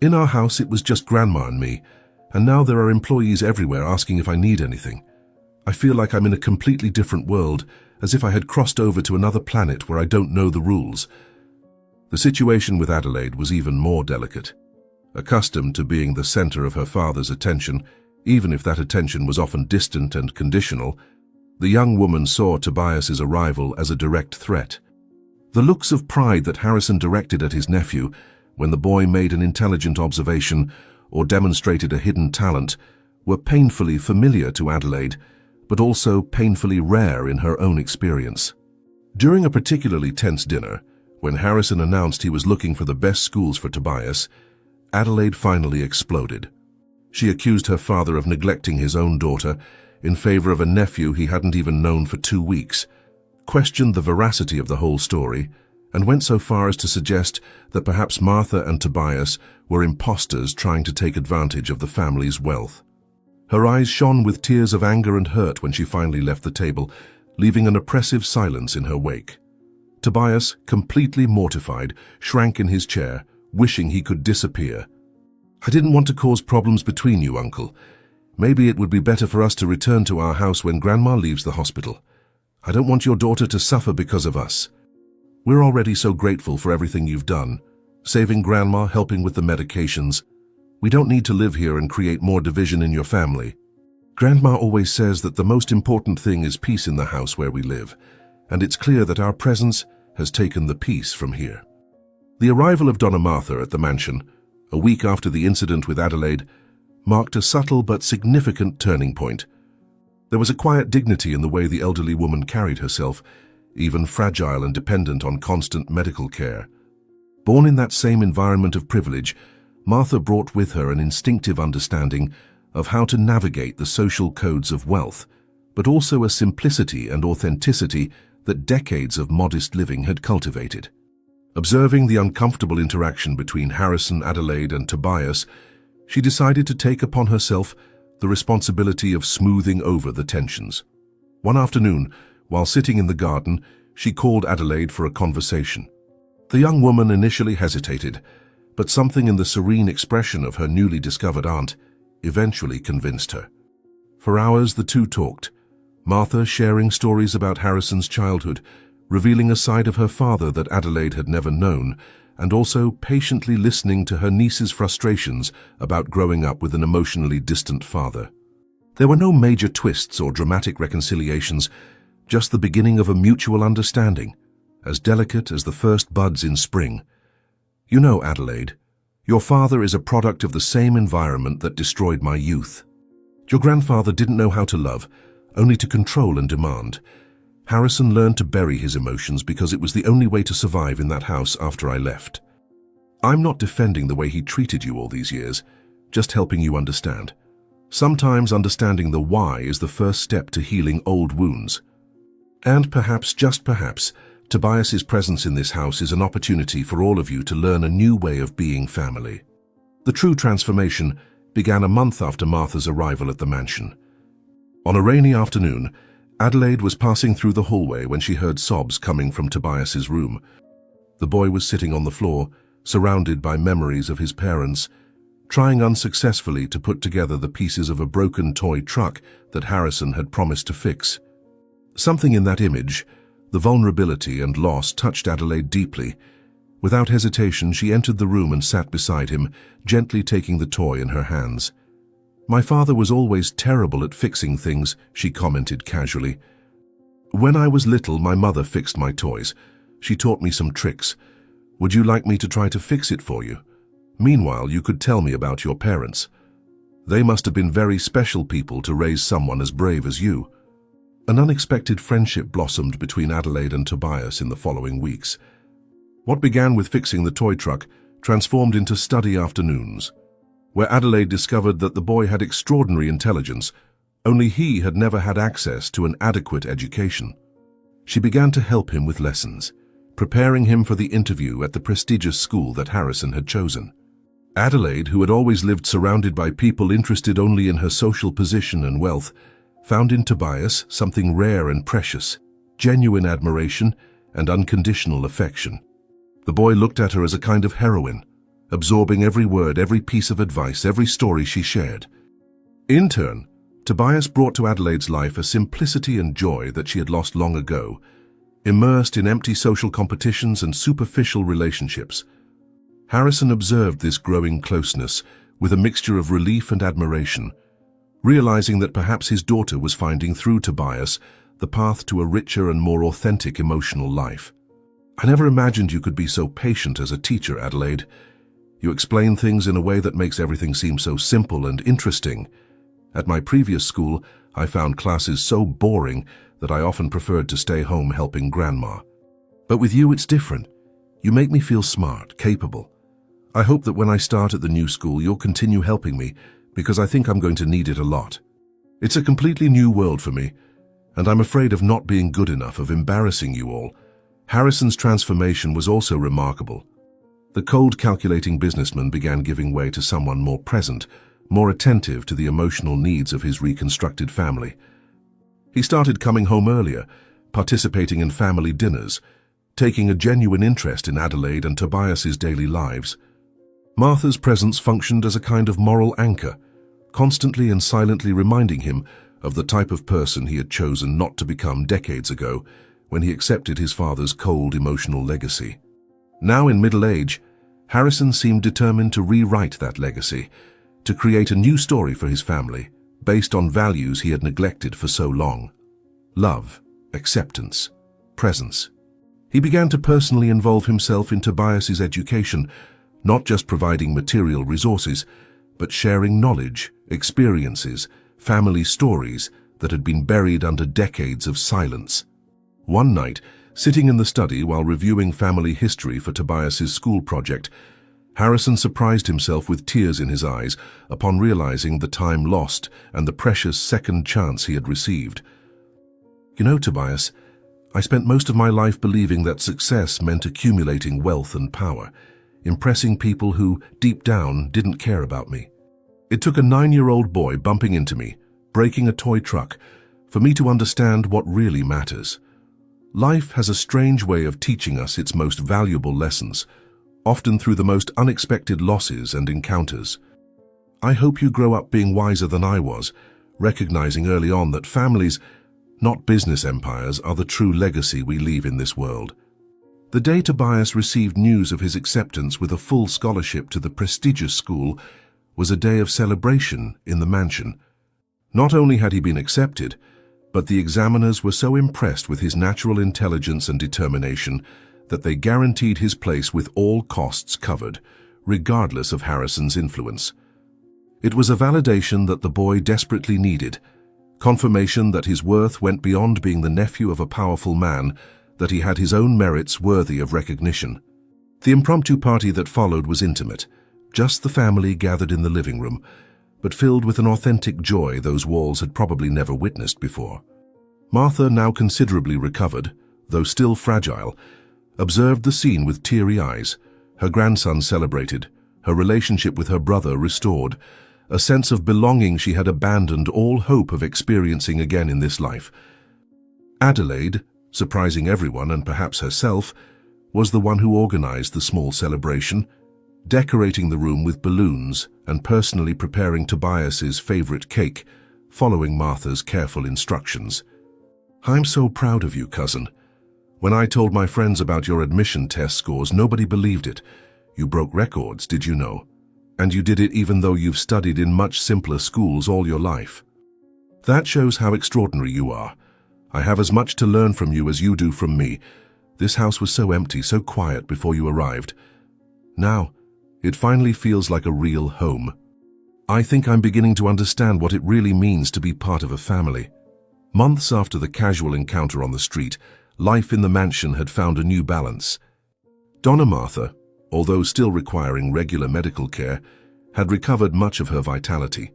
In our house, it was just Grandma and me, and now there are employees everywhere asking if I need anything. I feel like I'm in a completely different world, as if I had crossed over to another planet where I don't know the rules." The situation with Adelaide was even more delicate. Accustomed to being the center of her father's attention, even if that attention was often distant and conditional, the young woman saw Tobias's arrival as a direct threat. The looks of pride that Harrison directed at his nephew when the boy made an intelligent observation or demonstrated a hidden talent were painfully familiar to Adelaide, but also painfully rare in her own experience. During a particularly tense dinner, when Harrison announced he was looking for the best schools for Tobias, Adelaide finally exploded. She accused her father of neglecting his own daughter in favor of a nephew he hadn't even known for 2 weeks, questioned the veracity of the whole story, and went so far as to suggest that perhaps Martha and Tobias were imposters trying to take advantage of the family's wealth. Her eyes shone with tears of anger and hurt when she finally left the table, leaving an oppressive silence in her wake. Tobias, completely mortified, shrank in his chair, wishing he could disappear. "I didn't want to cause problems between you, Uncle. Maybe it would be better for us to return to our house when Grandma leaves the hospital. I don't want your daughter to suffer because of us. We're already so grateful for everything you've done, saving Grandma, helping with the medications. We don't need to live here and create more division in your family. Grandma always says that the most important thing is peace in the house where we live, and it's clear that our presence has taken the peace from here." The arrival of Donna Martha at the mansion, a week after the incident with Adelaide, marked a subtle but significant turning point. There was a quiet dignity in the way the elderly woman carried herself, even fragile and dependent on constant medical care. Born in that same environment of privilege, Martha brought with her an instinctive understanding of how to navigate the social codes of wealth, but also a simplicity and authenticity that decades of modest living had cultivated. Observing the uncomfortable interaction between Harrison, Adelaide, and Tobias, she decided to take upon herself the responsibility of smoothing over the tensions. One afternoon, while sitting in the garden, she called Adelaide for a conversation. The young woman initially hesitated, but something in the serene expression of her newly discovered aunt eventually convinced her. For hours the two talked, Martha sharing stories about Harrison's childhood, revealing a side of her father that Adelaide had never known, and also patiently listening to her niece's frustrations about growing up with an emotionally distant father. There were no major twists or dramatic reconciliations, just the beginning of a mutual understanding, as delicate as the first buds in spring. "You know, Adelaide, your father is a product of the same environment that destroyed my youth. Your grandfather didn't know how to love, only to control and demand. Harrison learned to bury his emotions because it was the only way to survive in that house after I left. I'm not defending the way he treated you all these years, just helping you understand. Sometimes understanding the why is the first step to healing old wounds. And perhaps, just perhaps, Tobias's presence in this house is an opportunity for all of you to learn a new way of being family. The true transformation began a month after Martha's arrival at the mansion. On a rainy afternoon, Adelaide was passing through the hallway when she heard sobs coming from Tobias's room. The boy was sitting on the floor, surrounded by memories of his parents, trying unsuccessfully to put together the pieces of a broken toy truck that Harrison had promised to fix. Something in that image, the vulnerability and loss, touched Adelaide deeply. Without hesitation, she entered the room and sat beside him, gently taking the toy in her hands. "My father was always terrible at fixing things," she commented casually. "When I was little, my mother fixed my toys. She taught me some tricks. Would you like me to try to fix it for you? Meanwhile, you could tell me about your parents. They must have been very special people to raise someone as brave as you." An unexpected friendship blossomed between Adelaide and Tobias in the following weeks. What began with fixing the toy truck transformed into study afternoons, where Adelaide discovered that the boy had extraordinary intelligence, only he had never had access to an adequate education. She began to help him with lessons, preparing him for the interview at the prestigious school that Harrison had chosen. Adelaide, who had always lived surrounded by people interested only in her social position and wealth, found in Tobias something rare and precious, genuine admiration and unconditional affection. The boy looked at her as a kind of heroine, absorbing every word, every piece of advice, every story she shared. In turn, Tobias brought to Adelaide's life a simplicity and joy that she had lost long ago, immersed in empty social competitions and superficial relationships. Harrison observed this growing closeness with a mixture of relief and admiration, realizing that perhaps his daughter was finding through Tobias the path to a richer and more authentic emotional life. "I never imagined you could be so patient as a teacher, Adelaide. You explain things in a way that makes everything seem so simple and interesting. At my previous school, I found classes so boring that I often preferred to stay home helping Grandma. But with you, it's different. You make me feel smart, capable. I hope that when I start at the new school, you'll continue helping me, because I think I'm going to need it a lot. It's a completely new world for me, and I'm afraid of not being good enough, of embarrassing you all." Harrison's transformation was also remarkable. The cold, calculating businessman began giving way to someone more present, more attentive to the emotional needs of his reconstructed family. He started coming home earlier, participating in family dinners, taking a genuine interest in Adelaide and Tobias's daily lives. Martha's presence functioned as a kind of moral anchor, constantly and silently reminding him of the type of person he had chosen not to become decades ago, when he accepted his father's cold, emotional legacy. Now in middle age, Harrison seemed determined to rewrite that legacy, to create a new story for his family, based on values he had neglected for so long. Love, acceptance, presence. He began to personally involve himself in Tobias's education, not just providing material resources, but sharing knowledge, experiences, family stories that had been buried under decades of silence. One night, sitting in the study while reviewing family history for Tobias's school project, Harrison surprised himself with tears in his eyes upon realizing the time lost and the precious second chance he had received. "You know, Tobias, I spent most of my life believing that success meant accumulating wealth and power, impressing people who, deep down, didn't care about me. It took a 9-year-old boy bumping into me, breaking a toy truck, for me to understand what really matters. Life has a strange way of teaching us its most valuable lessons, often through the most unexpected losses and encounters. I hope you grow up being wiser than I was, recognizing early on that families, not business empires, are the true legacy we leave in this world." The day Tobias received news of his acceptance with a full scholarship to the prestigious school was a day of celebration in the mansion. Not only had he been accepted, but the examiners were so impressed with his natural intelligence and determination that they guaranteed his place with all costs covered, regardless of Harrison's influence. It was a validation that the boy desperately needed, confirmation that his worth went beyond being the nephew of a powerful man, that he had his own merits worthy of recognition. The impromptu party that followed was intimate, just the family gathered in the living room, but filled with an authentic joy those walls had probably never witnessed before. Martha, now considerably recovered, though still fragile, observed the scene with teary eyes, her grandson celebrated, her relationship with her brother restored, a sense of belonging she had abandoned all hope of experiencing again in this life. Adelaide, surprising everyone and perhaps herself, was the one who organized the small celebration, decorating the room with balloons and personally preparing Tobias's favorite cake, following Martha's careful instructions. "I'm so proud of you, cousin. When I told my friends about your admission test scores, nobody believed it. You broke records, did you know? And you did it even though you've studied in much simpler schools all your life. That shows how extraordinary you are. I have as much to learn from you as you do from me. This house was so empty, so quiet before you arrived. Now, it finally feels like a real home. I think I'm beginning to understand what it really means to be part of a family." Months after the casual encounter on the street, life in the mansion had found a new balance. Donna Martha, although still requiring regular medical care, had recovered much of her vitality.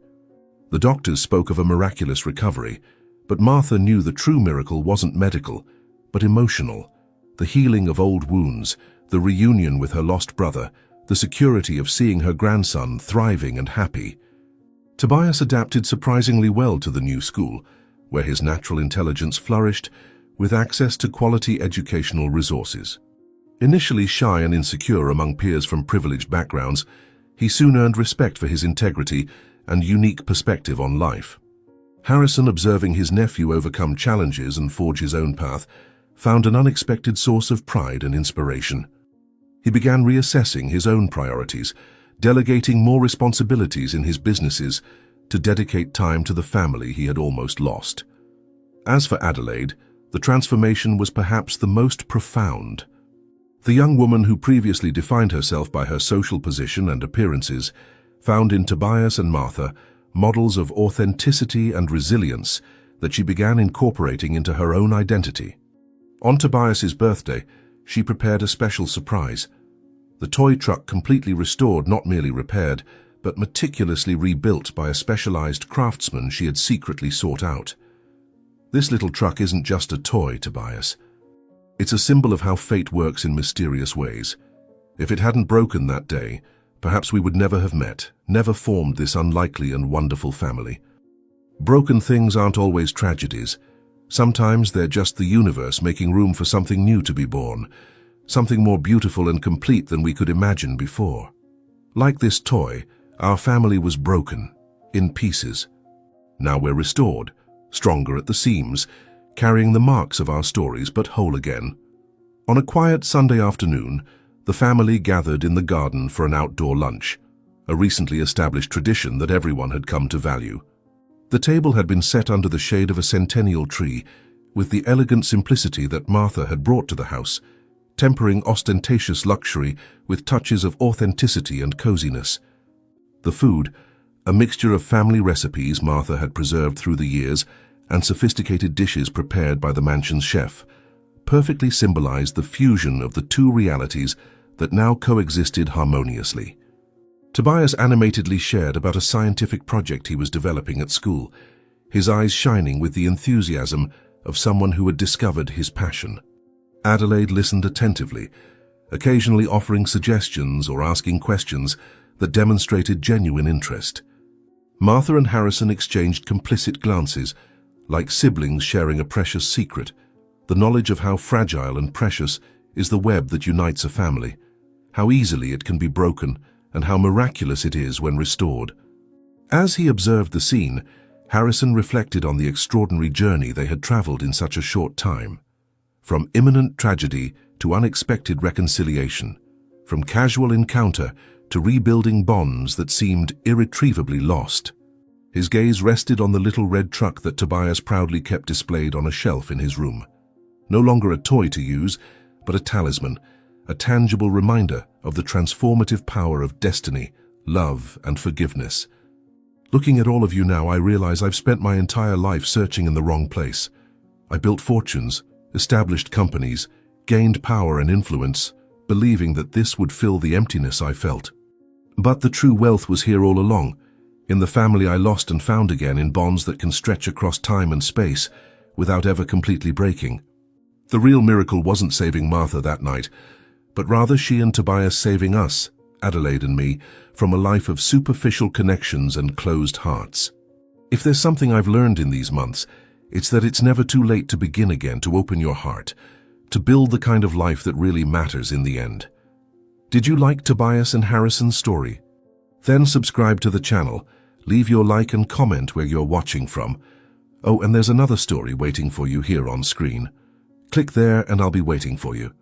The doctors spoke of a miraculous recovery, but Martha knew the true miracle wasn't medical, but emotional. The healing of old wounds, the reunion with her lost brother, the security of seeing her grandson thriving and happy. Tobias adapted surprisingly well to the new school, where his natural intelligence flourished, with access to quality educational resources. Initially shy and insecure among peers from privileged backgrounds, he soon earned respect for his integrity and unique perspective on life. Harrison, observing his nephew overcome challenges and forge his own path, found an unexpected source of pride and inspiration. He began reassessing his own priorities, delegating more responsibilities in his businesses to dedicate time to the family he had almost lost. As for Adelaide, the transformation was perhaps the most profound. The young woman who previously defined herself by her social position and appearances found in Tobias and Martha models of authenticity and resilience that she began incorporating into her own identity. On Tobias's birthday, she prepared a special surprise. The toy truck, completely restored, not merely repaired, but meticulously rebuilt by a specialized craftsman she had secretly sought out. "This little truck isn't just a toy, Tobias. It's a symbol of how fate works in mysterious ways. If it hadn't broken that day, perhaps we would never have met, never formed this unlikely and wonderful family. Broken things aren't always tragedies. Sometimes they're just the universe making room for something new to be born, something more beautiful and complete than we could imagine before. Like this toy, our family was broken, in pieces. Now we're restored, stronger at the seams, carrying the marks of our stories, but whole again." On a quiet Sunday afternoon, the family gathered in the garden for an outdoor lunch, a recently established tradition that everyone had come to value. The table had been set under the shade of a centennial tree, with the elegant simplicity that Martha had brought to the house, tempering ostentatious luxury with touches of authenticity and coziness. The food, a mixture of family recipes Martha had preserved through the years and sophisticated dishes prepared by the mansion's chef, perfectly symbolized the fusion of the two realities that now coexisted harmoniously. Tobias animatedly shared about a scientific project he was developing at school, his eyes shining with the enthusiasm of someone who had discovered his passion. Adelaide listened attentively, occasionally offering suggestions or asking questions that demonstrated genuine interest. Martha and Harrison exchanged complicit glances, like siblings sharing a precious secret, the knowledge of how fragile and precious is the web that unites a family, how easily it can be broken, and how miraculous it is when restored. As he observed the scene, Harrison reflected on the extraordinary journey they had traveled in such a short time. From imminent tragedy to unexpected reconciliation, from casual encounter to rebuilding bonds that seemed irretrievably lost. His gaze rested on the little red truck that Tobias proudly kept displayed on a shelf in his room. No longer a toy to use, but a talisman, a tangible reminder of the transformative power of destiny, love, and forgiveness. Looking at all of you now, I realize I've spent my entire life searching in the wrong place. I built fortunes, established companies, gained power and influence, believing that this would fill the emptiness I felt. But the true wealth was here all along, in the family I lost and found again, in bonds that can stretch across time and space without ever completely breaking. The real miracle wasn't saving Martha that night, but rather she and Tobias saving us, Adelaide and me, from a life of superficial connections and closed hearts. If there's something I've learned in these months, it's that it's never too late to begin again, to open your heart, to build the kind of life that really matters in the end. Did you like Tobias and Harrison's story? Then subscribe to the channel, leave your like and comment where you're watching from. Oh, and there's another story waiting for you here on screen. Click there and I'll be waiting for you.